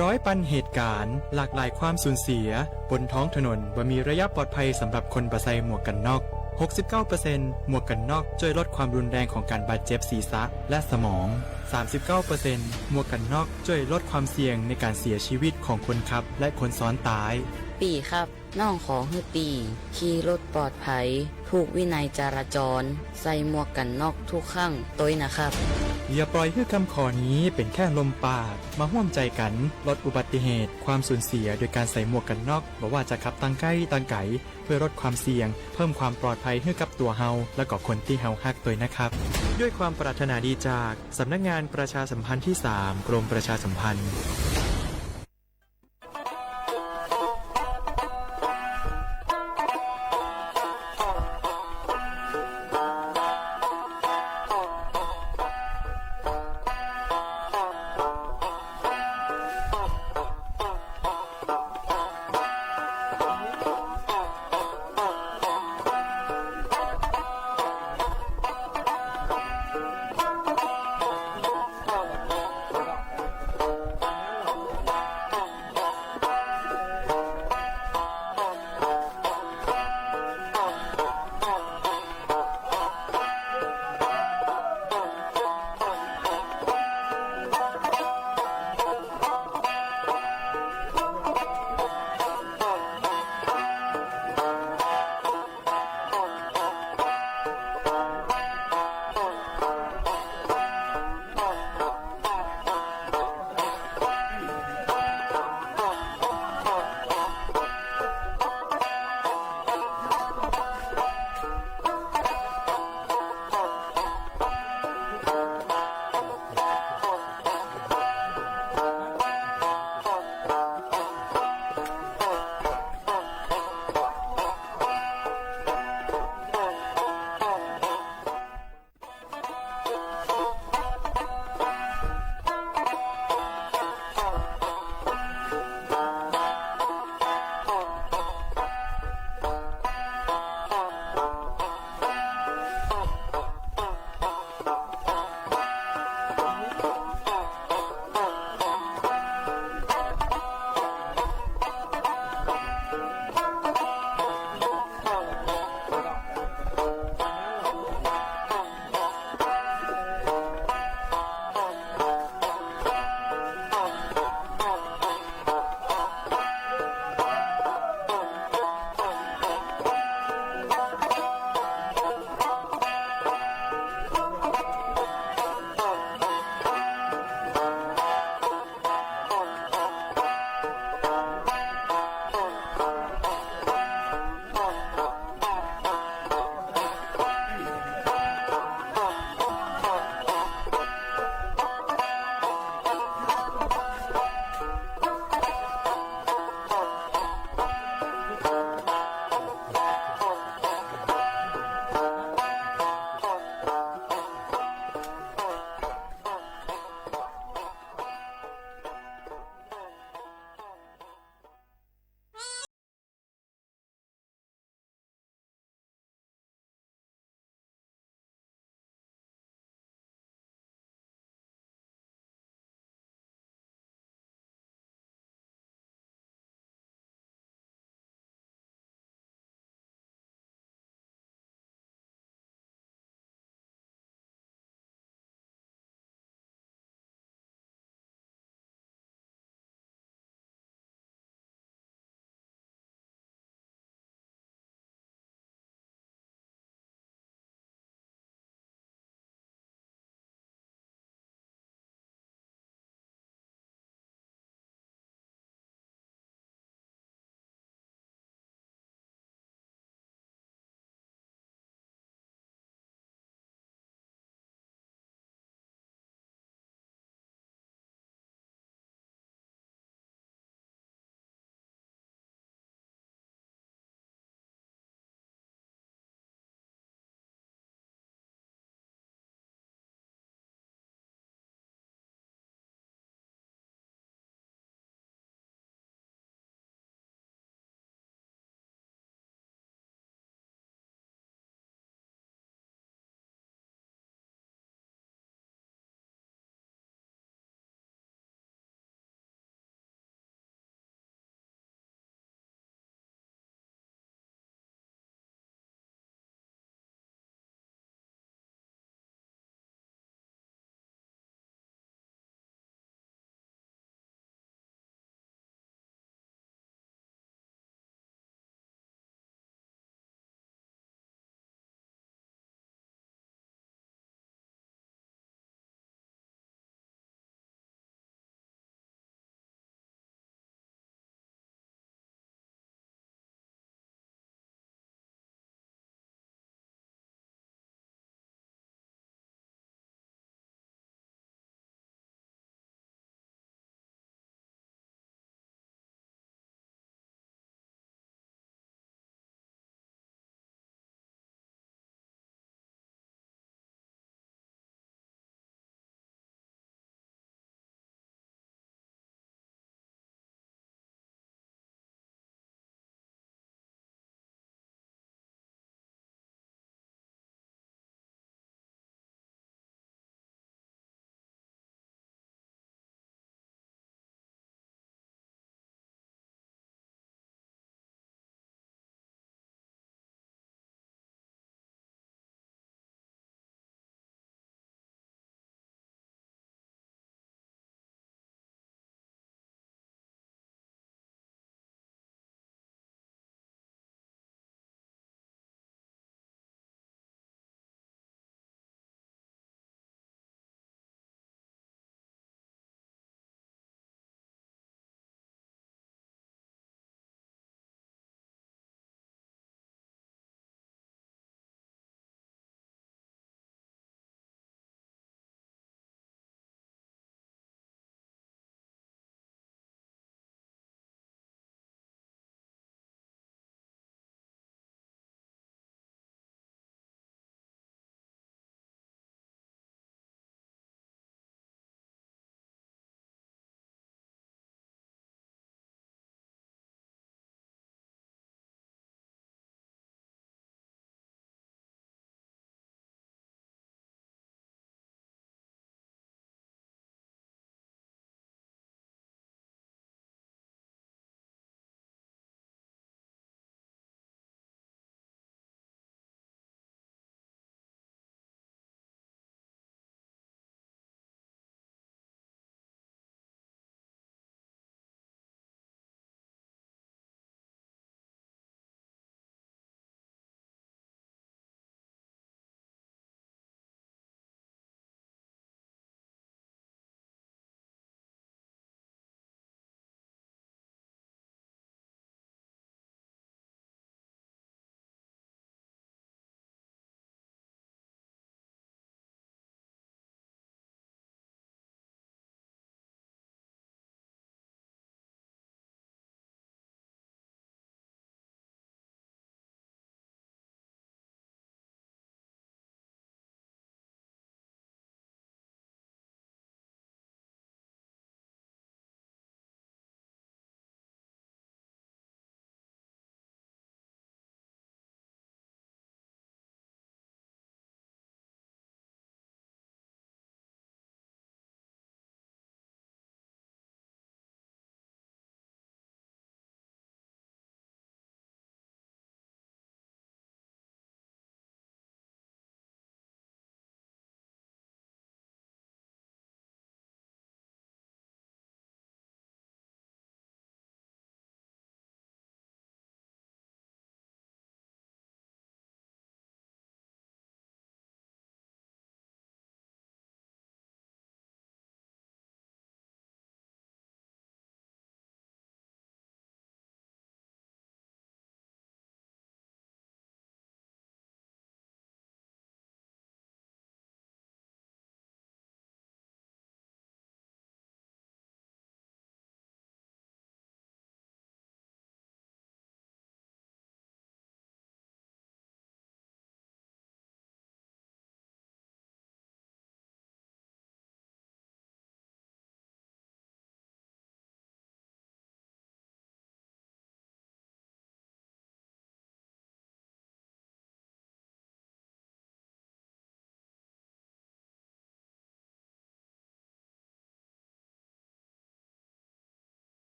ร้อยปันเหตุการณ์หลากหลายความสูญเสียบนท้องถนนว่ามีระยะปลอดภัยสำหรับคนบ่ใส่หมวกกันน็อก 69% หมวกกันน็อกช่วยลดความรุนแรงของการบาดเจ็บศีรษะและสมอง 39% หมวกกันน็อกช่วยลดความเสี่ยงในการเสียชีวิตของคนขับและคนซ้อนท้ายปีครับน้องขอให้ปีขี่รถปลอดภัยถูกวินัยจราจรใส่หมวกกันน็อกทุกครั้งตัวนะครับอย่าปล่อยให้คำขอนี้เป็นแค่ลมปากมาร่วมใจกันลดอุบัติเหตุความสูญเสียโดยการใส่หมวกกันน็อกบ่ว่าจะขับตั้งใกล้ตั้งไกลเพื่อลดความเสี่ยงเพิ่มความปลอดภัยให้กับตัวเฮาและก็คนที่เฮาฮักด้วยนะครับด้วยความปรารถนาดีจากสำนักงานประชาสัมพันธ์ที่3กรมประชาสัมพันธ์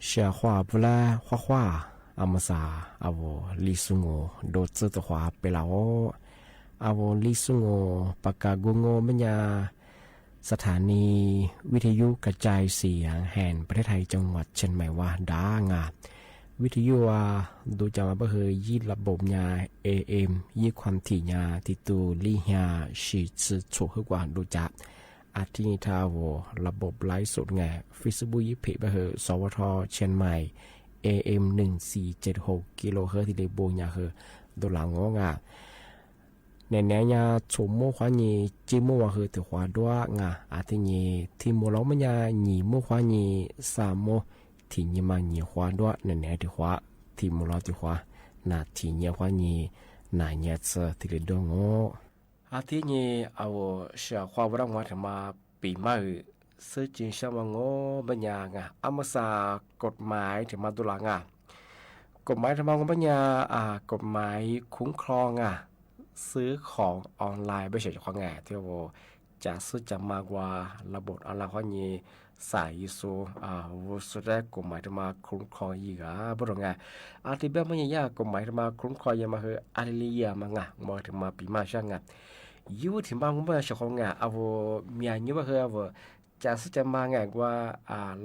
เสียขวาบุลาขวาอามาซาอาวลิซุงโอโดดซึตขวาเปล่าอาวลิซุงโอปากากุงโอมัญญาสถานีวิทยุกระจายเสียงแห่งประเทศไทยจังหวัดเชียงใหม่ว่าดางาวิทยุว่าดูจามาเบอร์ยี่ระบบยา AM ยี่ความถี่ยาติตูลี่ยาชีสืบถูกกว่าดูจับอาทิตย์ทาวระบบไลฟ์สดไงฟิสบุยเพเบอร์สวทเชียงใหม่ AM 1476กิโลเฮิรตซ์ที่ได้โบยาเฮดูหลังงงาในแนวยาชมโมควานีจิโมว่าเฮถือขวาด้วยงาอาทิตย์ที่โมล้อมันยาหนีโมควานีสามโมที่ยี่มาหนีขวาด้วยในแนวที่ขวาที่โมล้อที่ขวานาที่ยี่ควานีนาเนียเซที่ได้ดงโง่อาทิตย์เอาเสียขวาบรังวัดมาปีใหม่ซื้อจริงใช่ไหมโง่บัญญัติอามาซากฎหมายถึงมาตุลางกฎหมายทำไมบัญญัติกฎหมายคุ้มครองซื้อของออนไลน์ไม่ใช่ของที่ว่าจะซื้อจะมากกว่าระบบออนไลน์ข้อนี้สายยิสูสุดแรกกฎหมายที่มาคุ้มครองอีกบริษัทอาทิตย์แบบไม่ยากกฎหมายที่มาคุ้มครองยังมาคืออะไรเลียมมาถึงมาปีมาช่างยูที่มาคุ้มครองเฉพาะเอามีอย่างนี้ว่าคือว่าจะซื้อจะมากว่า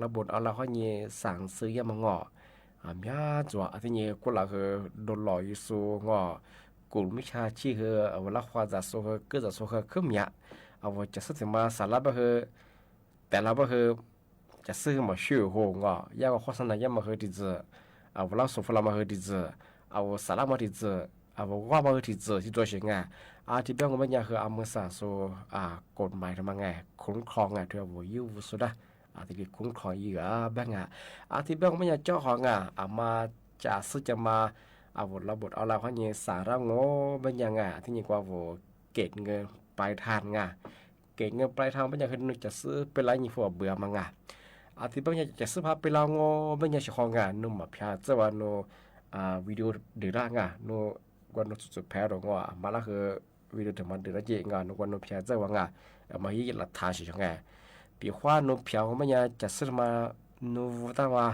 ระบบออนไลน์ข้อนี้สั่งซื้อยังมางมีจั่วอาทิตย์กูละคือโดนหลอกยิสูกูไม่ชาชีเวลาควาจะสู้ก็จะสู้ขึ้นเนี่ยจะซื้อถึงมาสารบังแต่ละบังจะซื้อมาชื่อโหงยากกว่าโฆษณายังมาดีเจเวลาสู้ฟังมาดีเจสารมาดีเจว่ามาดีเจที่ตัวเองที่เป็นคนยังคืออามือสาสู้กฎหมายทำไงคุ้มครองที่ว่ายูสุดที่คุ้มครองอยู่บ้างที่เป็นคนยังเจ้าของมาจะซื้อจะมาระบบเอาละเพราะเนี่ยสาระโง่เป็นยังไงที่นี่กว่าเก็บเงินปลายทางเก็บเงินปลายทางเป็นยังไงคือจะซื้อเป็นไรนี่พวกเบื่อมั้งที่เป็นยังจะซื้อผ้าเป็นเราโง่เป็นยังเฉพาะนุ่มแบบพิจารณาวิดีโอเดือดร่างนุ่มวันนุ่มสุดแพ้หรอกมาละคือวิดีโอถึงมันเดือดเจ๊งนุ่มวันนุ่มพิจารณามายี่หลักฐานเฉยๆปีขวานุ่มพิจารณาเป็นยังจะซื้อมานุ่มตั้งว่า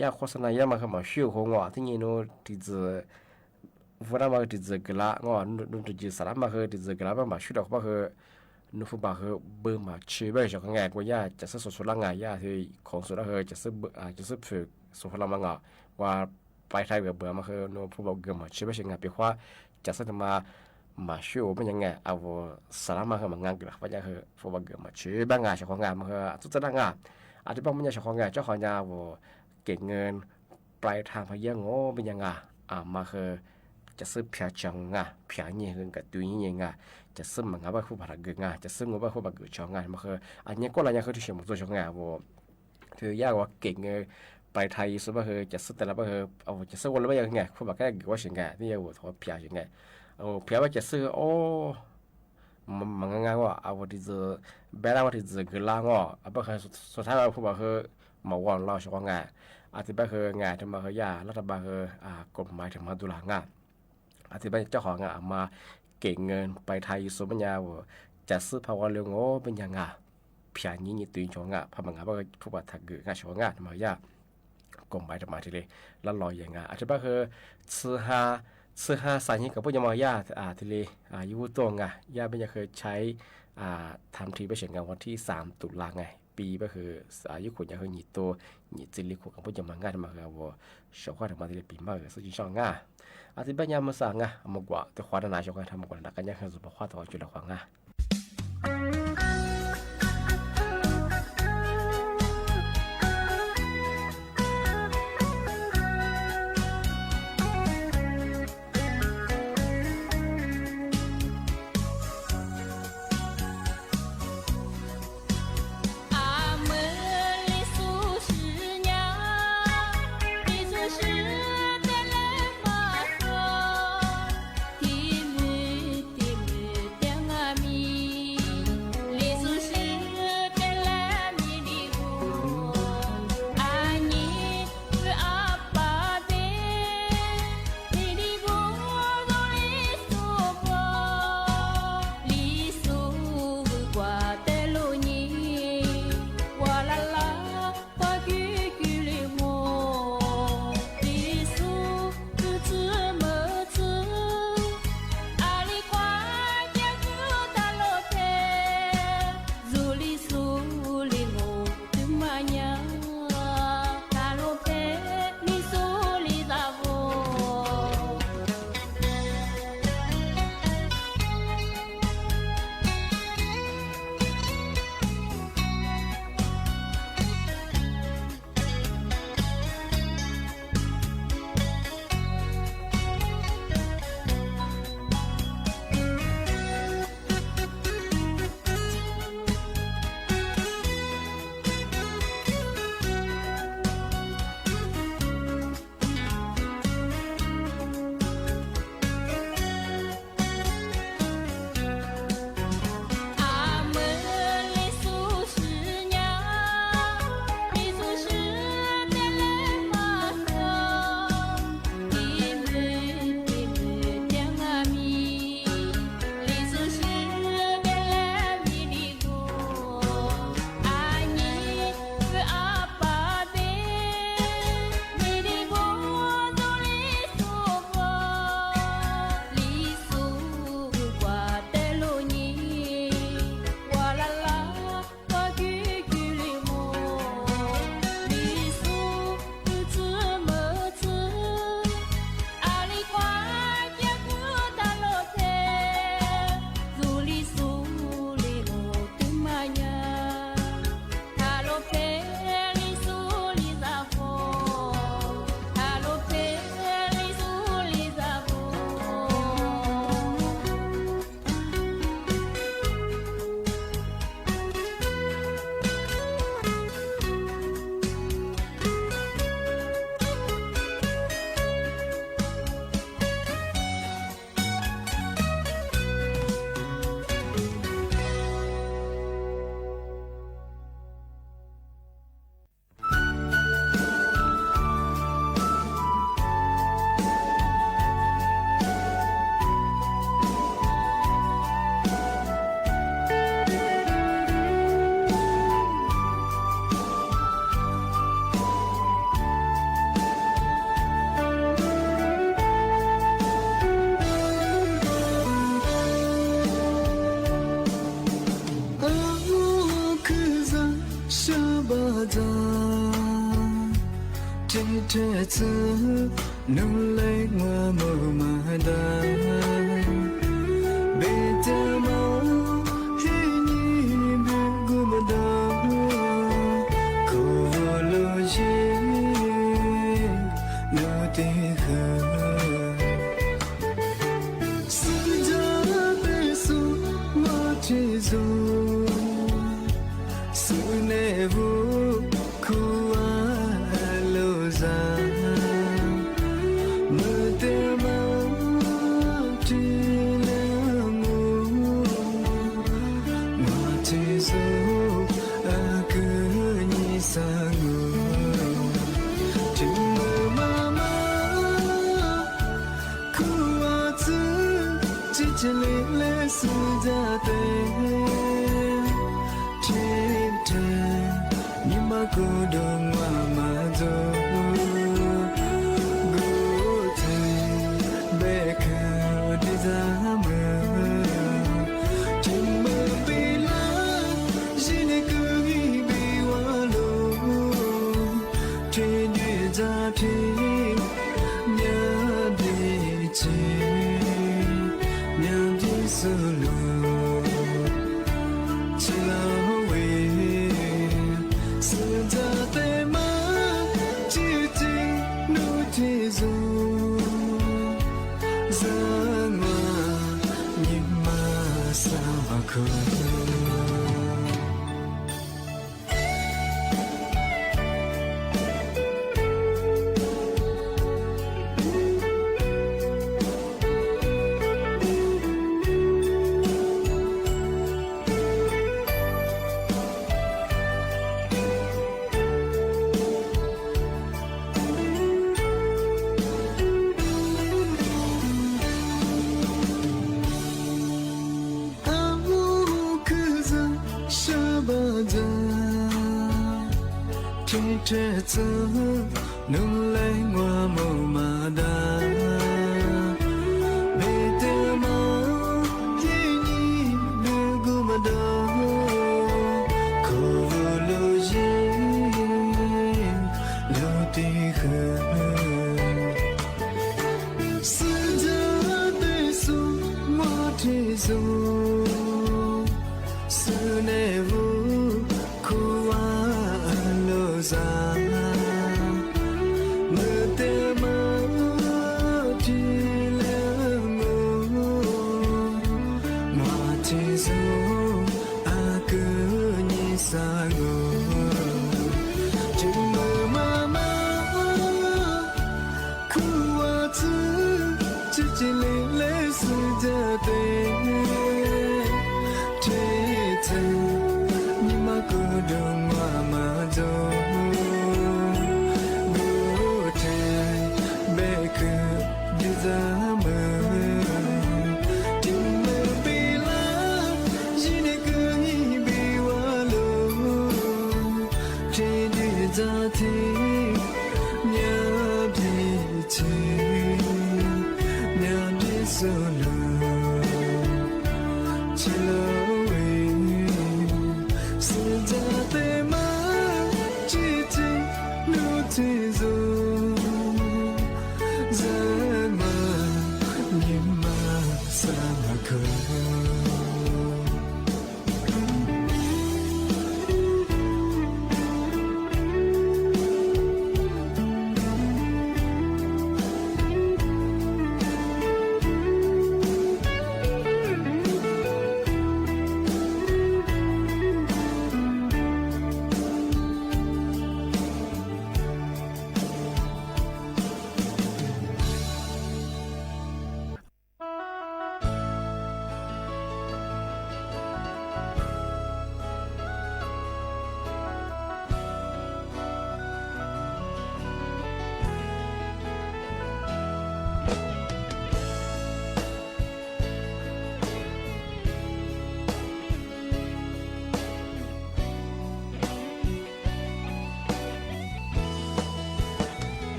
ยาโฆษณายามาเข้ามาชื่อของที่นี่นู้ที่จะวันนั้นมาที่จะกล้านู้ที่จะสารมาที่จะกล้ามาชื่อดอกมานู้ฟุบมาเบิ่มมาชื่อไปจากงานว่ายาจะซื้อสุดละงานยาที่ของสุดละจะซื้อฝึกสุดละมังว่าไปไทยเบื่อมานู้ฟุบมาเกิดมาชื่อไปจากงานปีขวาจะซื้อมาชื่อเป็นยังไงเอาสารมาเข้ามางานกันว่าจะฟุบมาเกิดมาชื่อบางงานจากงานมาทุกจะงานอาจจะบางมันจากงานเจ้าของงานว่าเก็บเงินปลายทางพยางโง่เป็นยังไงมาคือจะซื้อเพียจังเพียเงี้ยคือกับตัวนี้ยังจะซื้อมันว่าผู้บริเกณฑ์จะซื้อมันว่าผู้บริเกณฑ์ช่องมาคืออันนี้ก็อะไรยังคือที่เชื่อมตัวช่องว่าคือยากว่าเก็บเงินปลายไทยสุดว่าคือจะซื้อแต่ละว่าคือจะซื้อวันละไม่ยังไงผู้บริเกณฑ์ว่าสิ่งไงที่จะว่าถอดเพียยังไงเพียว่าจะซื้อมันง่ายว่าที่จะแบร์ว่าที่จะกล้างว่าคือสุดท้ายว่าผู้บริเกณฑ์มาวันเราช่องอาทิตย์บ้าคืองานที่มาคือยารัฐบาลคือกฎหมายถึงมาดูหลังอาทิตย์บ้าเจ้าของมาเก็บเงินไปไทยสุบัญญาจะซื้อภาวะเรื่องโง่เป็นยังเพียงนี้ตื่นช่องพามังว่าผู้บัตรถักเกิดช่องมายากฎหมายถึงมาทีเลยแล้วลอยยังอาทิตย์บ้าคือซื้อห้าสายนี้กับผู้ยามายาทีเลยยูตัวยาเป็นยังเคยใช้ทำทีไปเฉียงงานวันที่3 ตุลาปีก็คืออายุคนยังคือหนีตัวหนีจิลิคุกับผู้จำนวนง่ายมาคือว่าชาวบ้านทำมาที่ปีมากเลยสุดยอดง่ายอาทิตย์ปัญญามาสั่งมากกว่าแต่ความน่าชาวบ้านทำมากกว่านักการยังคือสุภาพตัวจุดละขวาง天这次努力我冇买单，别的梦与你别顾不到，可路线路的河，是这辈子我接受，是那不苦啊。这里来是家的，天天你把孤独我马走，孤单别可的咱们，天没比了，心里可以比我路，天女家庭娘的情。solo chilawe sejate ma chiti nutizo zangwa nyima sabako这次努力我冇马达，别的梦与你别顾不到，可路线路的河，是这辈子我接受，是那不苦啊。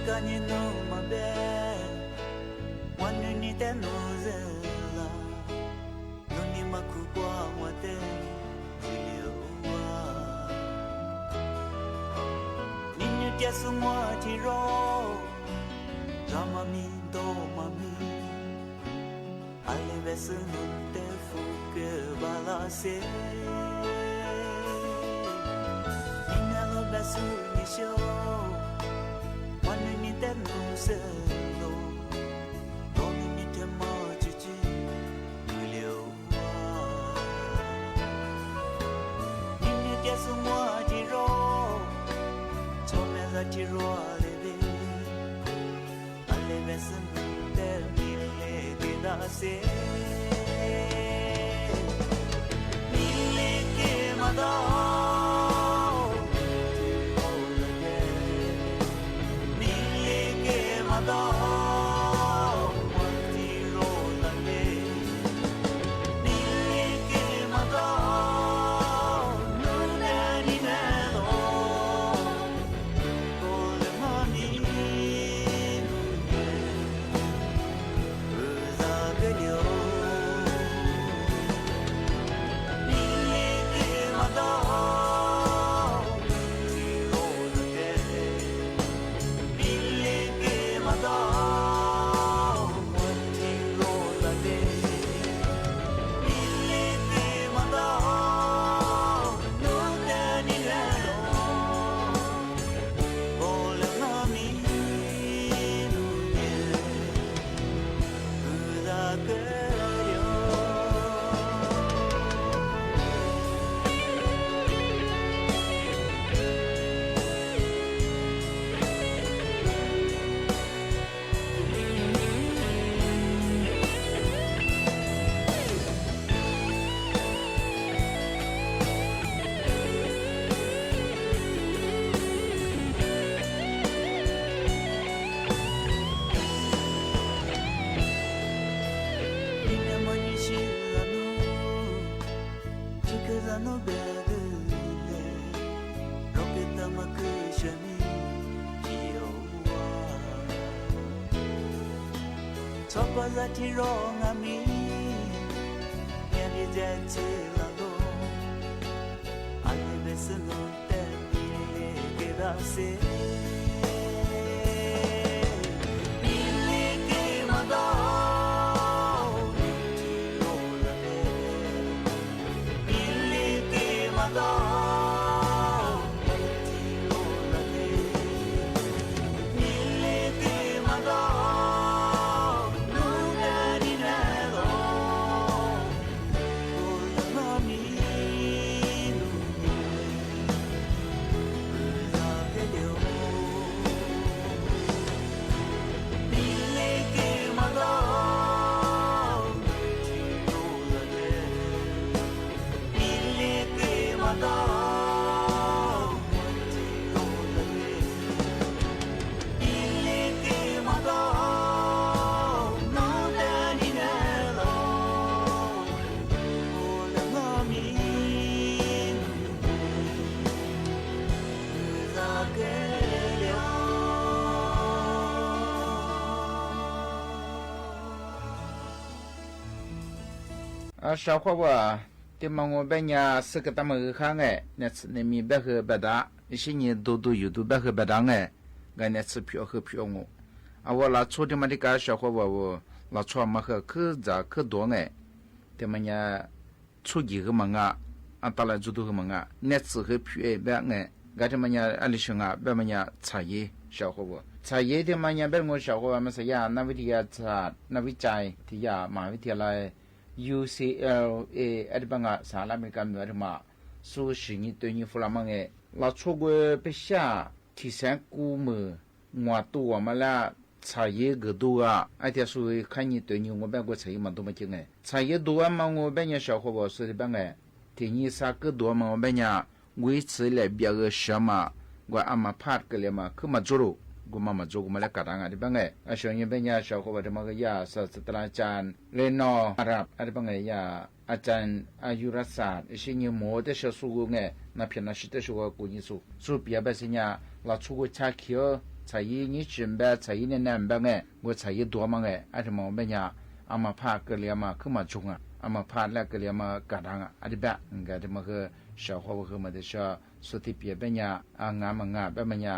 Kanye no mabe wanu ni tenozela nuni makubwa wate ziliwa dia semua tiro Ramami do mami Ale besu nunte fuke balase Nina lo besu nisho Manu ni te no se lo Domi ni te ma chichi Nulio Nina dia semua tiro Chome za tiro alebe Alebe se nunte mile de da se Mile ke mada Mile ke mada Mati rola le Mile ke mada Nune ni nelo Kole mani Zati ronga mi Nyari jati lalu Ale beseno te mile ke dase Mile ke mada Rola le Mile ke mada Rola le Mile ke mada小伙伴，对嘛我本年是个大么看哎，那次那米白和白大，一些年都有都白和白大哎，俺那次票和票我，我那初的嘛的个小伙伴我那初嘛和可咋可多哎，对嘛呢初几个嘛打来就都个嘛那次和票哎白哎，俺这嘛呢阿里兄白嘛呢茶叶小伙伴。茶叶的嘛呢白我小伙伴嘛是呀，那位的茶，那位斋的呀，马位的来。UCLA 阿里邦啊，萨拉米干么的嘛，苏西尼对你弗拉芒诶，那错过不下提升古么，我多我们啦茶叶个多啊，而且所以看你对你我办过茶叶嘛多么精诶，茶叶多啊嘛我办年小伙伴说的办诶，提你啥个多嘛我办年维持来别个什么，我阿妈怕个了嘛，可嘛做咯。กูมาจูกูมาแล้วกัดงานที่บ้างไงอาชญ์เป็นยาชาวเขาบอกว่าก็ยาศาสตราจารย์เลนออารับอะไรบ้างไงยาอาจารย์อายุรศาสตร์สิ่งนี้หมดแต่ชาวสุกุไงนับเพียงนับสิทธิ์ชัวกูยิ่งสู้เปียแบบสิ่งนี้เราชูกูชาเขียวใช้ยี่นี่จุ่มแบบใช้ยี่เนี่ยบ้างไงกูใช้ยี่ตัวมั้งไงอะไรมองเป็นยาอามาพาเกลียมาขึ้นมาจุงอ่ะอามาพาแล้วเกลียมากัดงานอะไรแบบงั้นที่มันคือชาวเขาบอกว่ามันจะชาวสุดที่เปียเป็นยางานมังงะแบบมันยา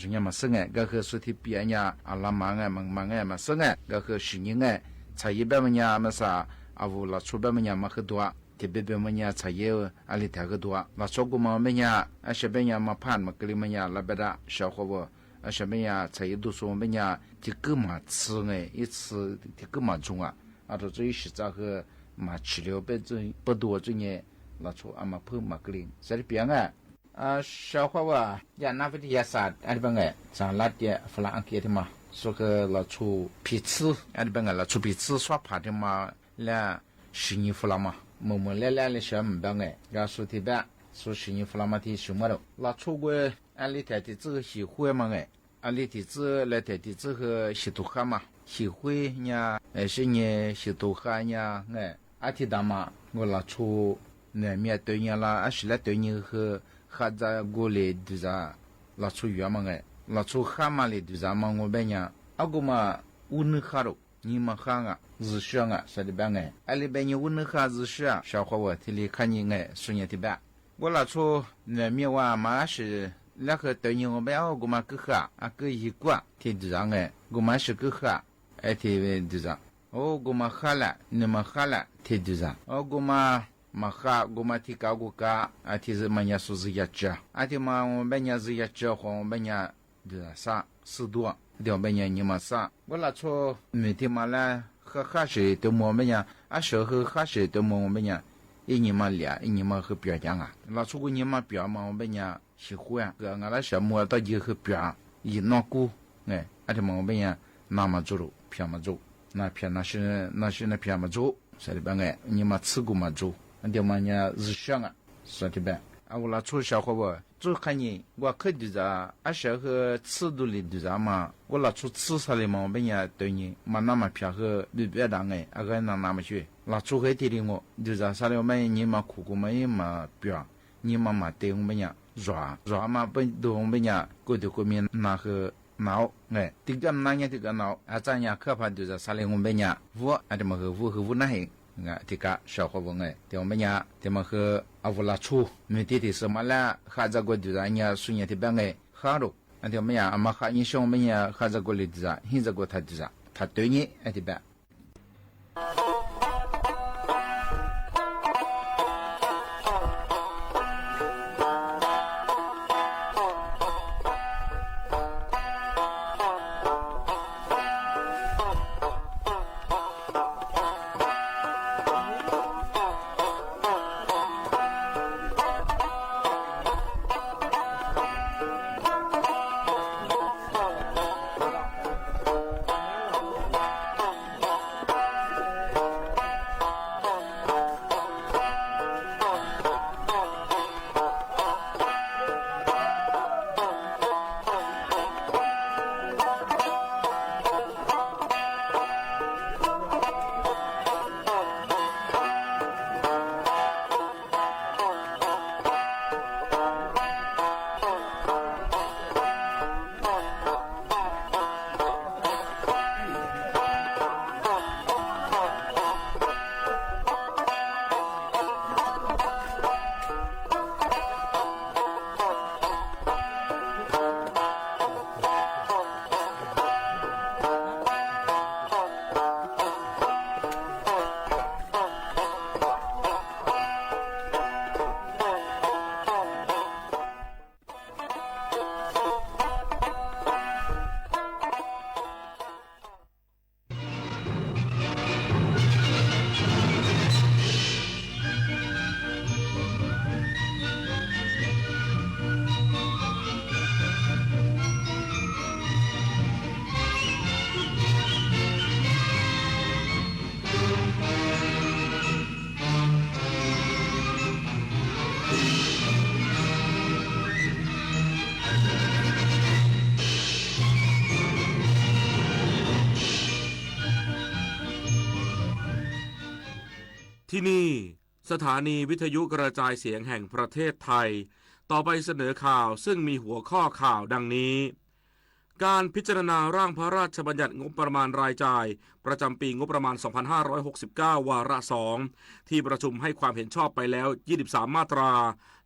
ส่วนใหญ่มาซึ่งก็คือสุดที่เปียเนี่ยอาลามังมังมาซึ่งก็คือสิ่งนี้ใช้แบบมันเนี่ยมาซาอาวุละชุบแบบมันเนี่ยมาคือตัวที่แบบมันเนี่ยใช้อะไรแถวคือตัวละชุกุมามันเนี่ยอาเชเป็นเนี่ยมาผ่านมากลิมันเนี่ยละเบดาชาวเขาอาเชเป็นเนี่ยใช้ดูส่วนเป็นเนี่ยที่ก็มา吃一吃ที่ก็มา中这这一时在和嘛治疗不多这呢ละชุอามาเพิ่มมากลิใช่เปียงชาวเขายานักวิทยาศาสตร์อะไรบางสารลัดเนี่ยฝรั่งเกี่ยที่มา说个老出皮子，俺那边老出皮子耍爬的嘛，来十年弗拉嘛，来的小门边然后说的边说十年弗拉嘛的什么了，老出过俺里头的这个喜欢嘛俺里头这来头的这个喜多哈嘛，喜欢呢，是呢喜多哈呢，阿提达嘛，我老出那面对呢啦，是来对呢和哈在过来的啥，老出远嘛老出蛤蟆里的咱们我们呀，阿个嘛乌能哈喽，你们哈日上说的边阿里边你乌能哈日上，小伙我提里看你说你的边，我老出那面话嘛是那个对你我们阿个嘛个哈，阿个一个提的上我们是个哈，提的上，个嘛哈了，你们哈了提的上，个嘛。maka goma tika guka ati manya suzi yacha ati ma benya zi yacha ho benya de sa sidua de benya nyima sa wala cho meti mala kha shi de mo benya a sho kha shi de mo benya inyima lia inyima he pya jang la cho gu nyima pya ma benya shi hu ya ga ngala sha mo ta ji he pya yi no ku ati mo benya na ma zuru pya ma zu na pya na shi na pya ma zu sa de banga nyima tsu gu ma zu dia manya zishang so tiba awala chu sha ho ba zu khani wa khadi za a sha he tsu du li du za ma wala chu tsu sa le ma ben ya de ni ma na ma pya he bi bi da ngai a ga na ma shi la chu he ti ri ngo du za sa le ma ni ma khu ku ma ma pya ni ma te ng ben ya zwa ma ben do ng ben ya ko de ko mi na he nào nghe tiếng âm năng nghe tiếng nào à cha nhà khắp hạt từ giờ sáng lên ngôn bên nhà vua à thì mà vua này thì cả sau khi vua nghe thì ông bên nhà thì mà cứ avula chu mình thì sớm là khai ra gọi từ giờ nhà suy nghĩ thì bên nghe khai rồi à thì ông bên nhà mà khai như xong bên nhà khai ra gọi từ giờ hiện ra gọi thật từ giờ thật đối nhỉ à thì bênที่นี่สถานีวิทยุกระจายเสียงแห่งประเทศไทยต่อไปเสนอข่าวซึ่งมีหัวข้อข่าวดังนี้การพิจารณาร่างพระราชบัญญัติงบประมาณรายจ่ายประจำปีงบประมาณ 2569 วาระ 2 ที่ประชุมให้ความเห็นชอบไปแล้ว 23 มาตรา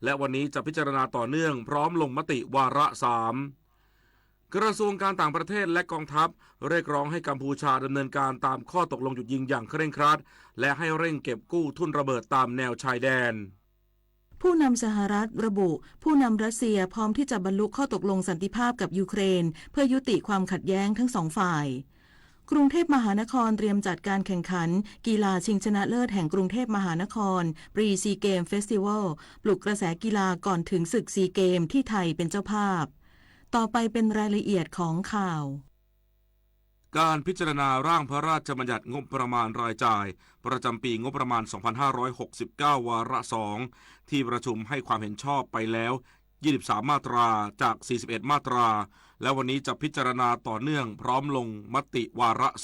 และวันนี้จะพิจารณาต่อเนื่องพร้อมลงมติวาระ 3 กระทรวงการต่างประเทศและกองทัพเรียกร้องให้กัมพูชาดำเนินการตามข้อตกลงหยุดยิงอย่างเคร่งครัดและให้เร่งเก็บกู้ทุ่นระเบิดตามแนวชายแดนผู้นำสหรัฐระบุผู้นำรัสเซียพร้อมที่จะบรรลุข้อตกลงสันติภาพกับยูเครนเพื่อยุติความขัดแย้งทั้งสองฝ่ายกรุงเทพมหานครเตรียมจัดการแข่งขันกีฬาชิงชนะเลิศแห่งกรุงเทพมหานครปรีซีเกมเฟสติวัลปลุกกระแสกีฬาก่อนถึงศึกซีเกมที่ไทยเป็นเจ้าภาพต่อไปเป็นรายละเอียดของข่าวการพิจารณาร่างพระราชบัญญัติงบประมาณรายจ่ายประจำปีงบประมาณ 2569 วาระ 2 ที่ประชุมให้ความเห็นชอบไปแล้ว23 มาตราจาก 41 มาตราและวันนี้จะพิจารณาต่อเนื่องพร้อมลงมติวาระ 3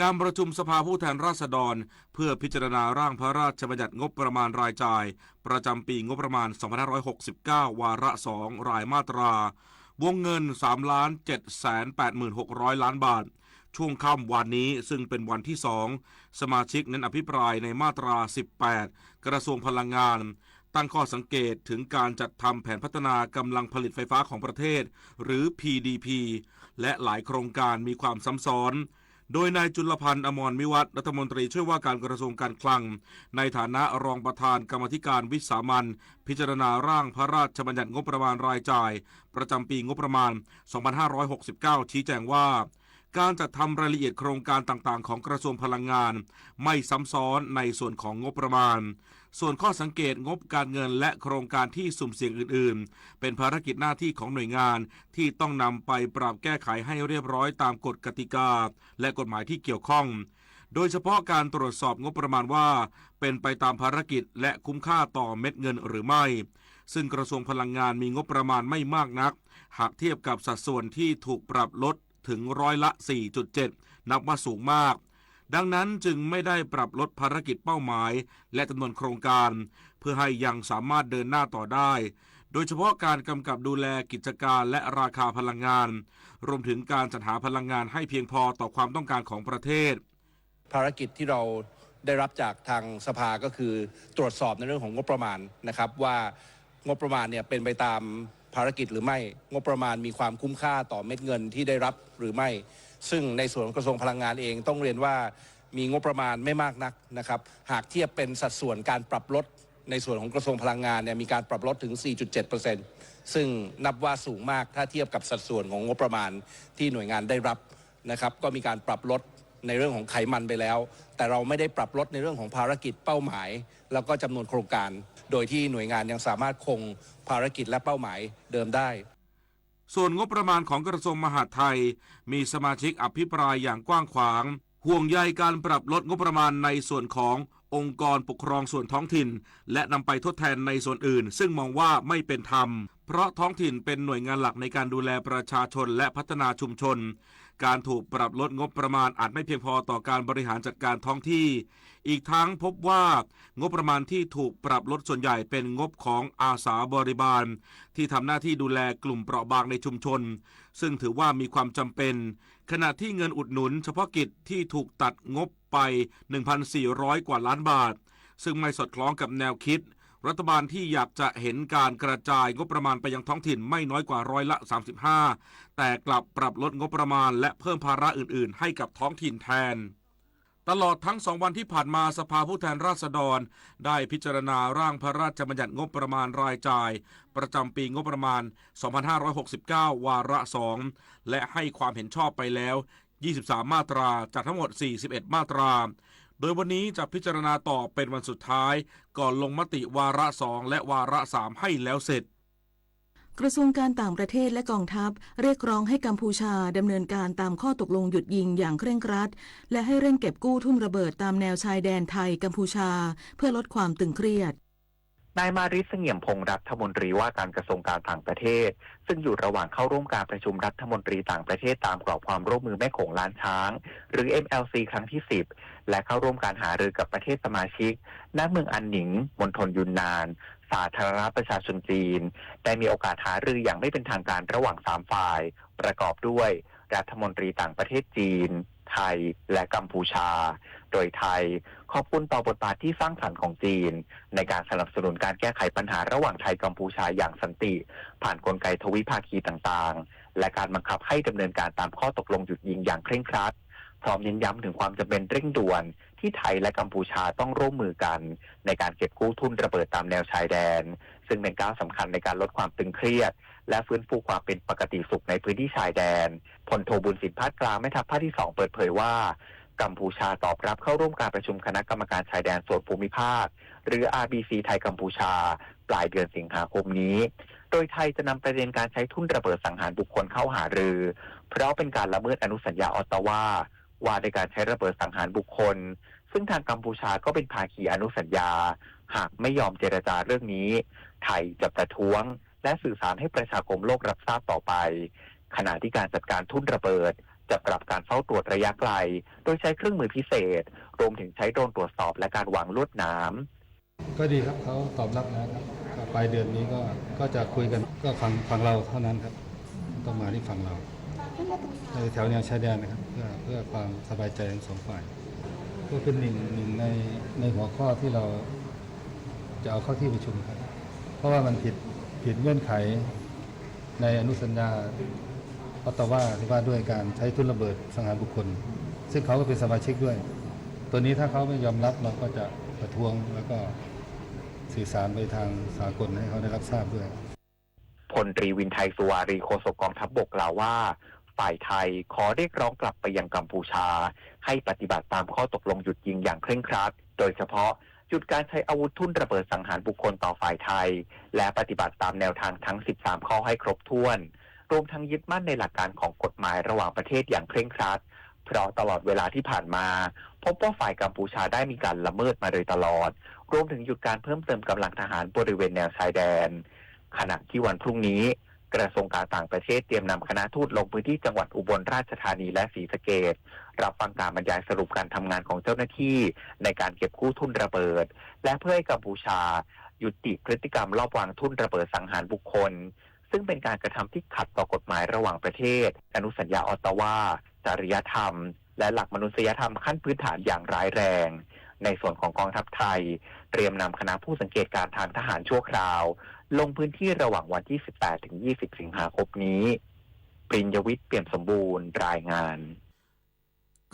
การประชุมสภาผู้แทนราษฎรเพื่อพิจารณาร่างพระราชบัญญัติงบประมาณรายจ่ายประจำปีงบประมาณ 2569 วาระ 2 รายมาตราวงเงิน 3,780,600 ล้านบาทช่วงค่ำวันนี้ซึ่งเป็นวันที่ 2 สมาชิกเน้นอภิปรายในมาตรา 18 กระทรวงพลังงานตั้งข้อสังเกตถึงการจัดทำแผนพัฒนากำลังผลิตไฟฟ้าของประเทศหรือ PDP และหลายโครงการมีความซ้ำซ้อนโดยนายจุลพันธ์อมรมิวัฒน์รัฐมนตรีช่วยว่าการกระทรวงการคลังในฐานะรองประธานกรรมาธิการวิสามัญพิจารณาร่างพระราชบัญญัติงบประมาณรายจ่ายประจำปีงบประมาณ 2569 ชี้แจงว่าการจัดทำรายละเอียดโครงการต่างๆของกระทรวงพลังงานไม่ซ้ำซ้อนในส่วนของงบประมาณส่วนข้อสังเกตงบการเงินและโครงการที่สุ่มเสี่ยงอื่นๆเป็นภารกิจหน้าที่ของหน่วยงานที่ต้องนำไปปรับแก้ไขให้เรียบร้อยตามกฎกติกาและกฎหมายที่เกี่ยวข้องโดยเฉพาะการตรวจสอบงบประมาณว่าเป็นไปตามภารกิจและคุ้มค่าต่อเม็ดเงินหรือไม่ซึ่งกระทรวงพลังงานมีงบประมาณไม่มากนักหากเทียบกับสัดส่วนที่ถูกปรับลดถึงร้อยละ 4.7 นับว่าสูงมากดังนั้นจึงไม่ได้ปรับลดภารกิจเป้าหมายและจำนวนโครงการเพื่อให้ยังสามารถเดินหน้าต่อได้โดยเฉพาะการกำกับดูแลกิจการและราคาพลังงานรวมถึงการจัดหาพลังงานให้เพียงพอต่อความต้องการของประเทศภารกิจที่เราได้รับจากทางสภาก็คือตรวจสอบในเรื่องของงบประมาณนะครับว่างบประมาณเนี่ยเป็นไปตามภารกิจหรือไม่งบประมาณมีความคุ้มค่าต่อเม็ดเงินที่ได้รับหรือไม่ซึ่งในส่วนของกระทรวงพลังงานเองต้องเรียนว่ามีงบประมาณไม่มากนักนะครับหากเทียบเป็นสัดส่วนการปรับลดในส่วนของกระทรวงพลังงานเนี่ยมีการปรับลดถึง 4.7% ซึ่งนับว่าสูงมากถ้าเทียบกับสัดส่วนของงบประมาณที่หน่วยงานได้รับนะครับก็มีการปรับลดในเรื่องของไขมันไปแล้วแต่เราไม่ได้ปรับลดในเรื่องของภารกิจเป้าหมายแล้วก็จำนวนโครงการโดยที่หน่วยงานยังสามารถคงภารกิจและเป้าหมายเดิมได้ส่วนงบประมาณของกระทรวงมหาดไทยมีสมาชิกอภิปรายอย่างกว้างขวางห่วงใยการปรับลดงบประมาณในส่วนขององค์กรปกครองส่วนท้องถิ่นและนำไปทดแทนในส่วนอื่นซึ่งมองว่าไม่เป็นธรรมเพราะท้องถิ่นเป็นหน่วยงานหลักในการดูแลประชาชนและพัฒนาชุมชนการถูกปรับลดงบประมาณอาจไม่เพียงพอต่อการบริหารจัดการท้องที่อีกทั้งพบว่างบประมาณที่ถูกปรับลดส่วนใหญ่เป็นงบของอาสาบริบาลที่ทำหน้าที่ดูแลกลุ่มเปราะบางในชุมชนซึ่งถือว่ามีความจำเป็นขณะที่เงินอุดหนุนเฉพาะกิจที่ถูกตัดงบไป 1,400 กว่าล้านบาทซึ่งไม่สอดคล้องกับแนวคิดรัฐบาลที่อยากจะเห็นการกระจายงบประมาณไปยังท้องถิ่นไม่น้อยกว่าร้อยละ 35แต่กลับปรับลดงบประมาณและเพิ่มภาระอื่นๆให้กับท้องถิ่นแทนตลอดทั้ง2 วันที่ผ่านมาสภาผู้แทนราษฎรได้พิจารณาร่างพระราชบัญญัติงบประมาณรายจ่ายประจำปีงบประมาณ 2569 วาระ 2 และให้ความเห็นชอบไปแล้ว23 มาตราจากทั้งหมด41 มาตราโดยวันนี้จะพิจารณาต่อเป็นวันสุดท้ายก่อนลงมติวาระ 2 และวาระ 3 ให้แล้วเสร็จกระทรวงการต่างประเทศและกองทัพเรียกร้องให้กัมพูชาดำเนินการตามข้อตกลงหยุดยิงอย่างเคร่งครัดและให้เร่งเก็บกู้ทุ่นระเบิดตามแนวชายแดนไทยกัมพูชาเพื่อลดความตึงเครียดนายมาริส เสงี่ยมพงษ์รัฐมนตรีว่าการกระทรวงการต่างประเทศซึ่งอยู่ระหว่างเข้าร่วมการประชุมรัฐมนตรีต่างประเทศตามกรอบความร่วมมือแม่โขงล้านช้างหรือ MLC ครั้งที่ 10และเข้าร่วมการหารือกับประเทศสมาชิกณเมืองอันหนิงมณฑลยุนนานสาธารณรัฐประชาชนจีนได้มีโอกาสหารืออย่างไม่เป็นทางการระหว่าง3ฝ่ายประกอบด้วยรัฐมนตรีต่างประเทศจีน ไทยและกัมพูชาโดยไทยขอบคุณต่อบทบาทที่สร้างสรรค์ของจีนในการสนับสนุนการแก้ไขปัญหาระหว่างไทยกัมพูชาอย่างสันติผ่านกลไกทวิภาคีต่างๆและการบังคับให้ดำเนินการตามข้อตกลงหยุดยิงอย่างเคร่งครัดพร้อมเน้นย้ำถึงความจำเป็นเร่งด่วนที่ไทยและกัมพูชาต้องร่วมมือกันในการเก็บกู้ทุนระเบิดตามแนวชายแดนซึ่งเป็นก้าวสำคัญในการลดความตึงเครียดและฟื้นฟูความเป็นปกติสุขในพื้นที่ชายแดนพลโทบุญสินภาคกลางแม่ทัพภาคที่ 2เปิดเผยว่ากัมพูชาตอบรับเข้าร่วมการประชุมคณะกรรมการชายแดนส่วนภูมิภาคหรือ RBC ไทยกัมพูชาปลายเดือนสิงหาคมนี้โดยไทยจะนำประเด็นการใช้ทุนระเบิดสังหารบุคคลเข้าหารือเพราะเป็นการละเมิดอนุสัญญาออตตาวาว่าในการใช้ระเบิดสังหารบุคคลซึ่งทางกัมพูชาก็เป็นภาคีอนุสัญญาหากไม่ยอมเจรจาเรื่องนี้ไทยจะประท้วงและสื่อสารให้ประชาคมโลกรับทราบต่อไปขณะที่การจัดการทุ่นระเบิดจะปรับการเฝ้าตรวจระยะไกลโดยใช้เครื่องมือพิเศษรวมถึงใช้โดรนตรวจสอบและการวางลวดหนามก็ดีครับเขาตอบรับนะครับปลายเดือนนี้ก็จะคุยกันก็ฝั่งเราเท่านั้นครับต้องมาที่ฝั่งเราในแถวแนวชายแดนนะครับเพื่อความสบายใจทั้งสองฝ่ายก็เป็นหนึ่งในหัวข้อที่เราจะเอาเข้าที่ประชุมครับเพราะว่ามันผิดเงื่อนไขในอนุสัญญาออตตาวาที่ว่าด้วยการใช้ทุนระเบิดสังหารบุคคลซึ่งเขาก็เป็นสมาชิกด้วยตัวนี้ถ้าเขาไม่ยอมรับเราก็จะประท้วงแล้วก็สื่อสารไปทางสากลให้เขาได้รับทราบด้วยพลตรีวินไทยสุวารีโฆษกกองทัพบกกล่าวว่าฝ่ายไทยขอเรียกร้องกลับไปยังกัมพูชาให้ปฏิบัติตามข้อตกลงหยุดยิงอย่างเคร่งครัดโดยเฉพาะหยุดการใช้อาวุธทุ่นระเบิดสังหารบุคคลต่อฝ่ายไทยและปฏิบัติตามแนวทางทั้ง13ข้อให้ครบถ้วนรวมทั้งยึดมั่นในหลักการของกฎหมายระหว่างประเทศอย่างเคร่งครัดเพราะตลอดเวลาที่ผ่านมาพบว่าฝ่ายกัมพูชาได้มีการละเมิดมาโดยตลอดรวมถึงหยุดการเพิ่มเติมกำลังทหารบริเวณแนวชายแดนขณะที่วันพรุ่งนี้กระทรวงการต่างประเทศเตรียมนำคณะทูตลงพื้นที่จังหวัดอุบลราชธานีและศรีสะเกษรับฟังการบรรยายสรุปการทำงานของเจ้าหน้าที่ในการเก็บกู้ทุนระเบิดและเพื่อให้กัมพูชายุติพฤติกรรมลอบวางทุนระเบิดสังหารบุคคลซึ่งเป็นการกระทำที่ขัดต่อกฎหมายระหว่างประเทศอนุสัญญาออตตาวาจริยธรรมและหลักมนุษยธรรมขั้นพื้นฐานอย่างร้ายแรงในส่วนของกองทัพไทยเตรียมนำคณะผู้สังเกตการทางทหารชั่วคราวลงพื้นที่ระหว่างวันที่ 18 ถึง 20 สิงหาคมนี้ปริญญวิทย์เปี่ยมสมบูรณ์รายงาน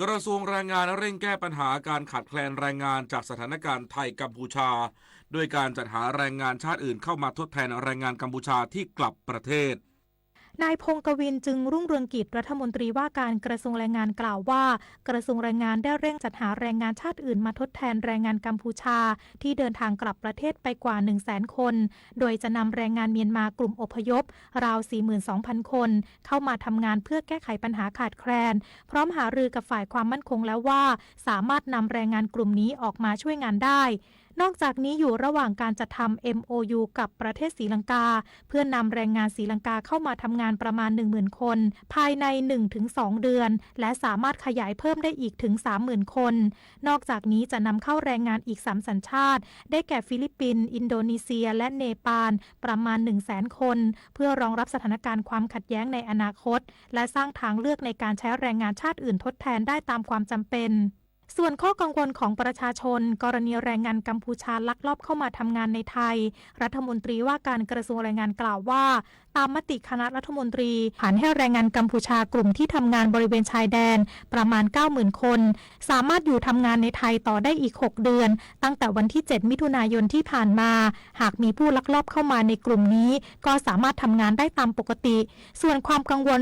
กระทรวงแรงงานเร่งแก้ปัญหาการขาดแคลนแรงงานจากสถานการณ์ไทยกัมพูชาด้วยการจัดหาแรงงานชาติอื่นเข้ามาทดแทนแรงงานกัมพูชาที่กลับประเทศนายพงศ์กวินจึงรุ่งเรืองกิจรัฐมนตรีว่าการกระทรวงแรงงานกล่าวว่ากระทรวงแรงงานได้เร่งจัดหาแรงงานชาติอื่นมาทดแทนแรงงานกัมพูชาที่เดินทางกลับประเทศไปกว่า 100,000 คนโดยจะนำแรงงานเมียนมากลุ่มอพยพราว 42,000 คนเข้ามาทำงานเพื่อแก้ไขปัญหาขาดแคลนพร้อมหารือกับฝ่ายความมั่นคงแล้วว่าสามารถนำแรงงานกลุ่มนี้ออกมาช่วยงานได้นอกจากนี้อยู่ระหว่างการจัดทำ MOU กับประเทศศรีลังกาเพื่อนำแรงงานศรีลังกาเข้ามาทำงานประมาณ 10,000 คนภายใน 1-2 เดือนและสามารถขยายเพิ่มได้อีกถึง 30,000 คนนอกจากนี้จะนำเข้าแรงงานอีก3สัญชาติได้แก่ฟิลิปปินส์อินโดนีเซียและเนปาลประมาณ 100,000 คนเพื่อรองรับสถานการณ์ความขัดแย้งในอนาคตและสร้างทางเลือกในการใช้แรงงานชาติอื่นทดแทนได้ตามความจำเป็นส่วนข้อกังวลของประชาชนกรณีแรงงานกัมพูชาลักลอบเข้ามาทำงานในไทยรัฐมนตรีว่าการกระทรวงแรงงานกล่าวว่าตามมติคณะรัฐมนตรีผ่านให้แรงงานกัมพูชากลุ่มที่ทำงานบริเวณชายแดนประมาณ 90,000 คนสามารถอยู่ทำงานในไทยต่อได้อีก6 เดือนตั้งแต่วันที่ 7 มิถุนายนที่ผ่านมาหากมีผู้ลักลอบเข้ามาในกลุ่มนี้ก็สามารถทำงานได้ตามปกติส่วนความกังวล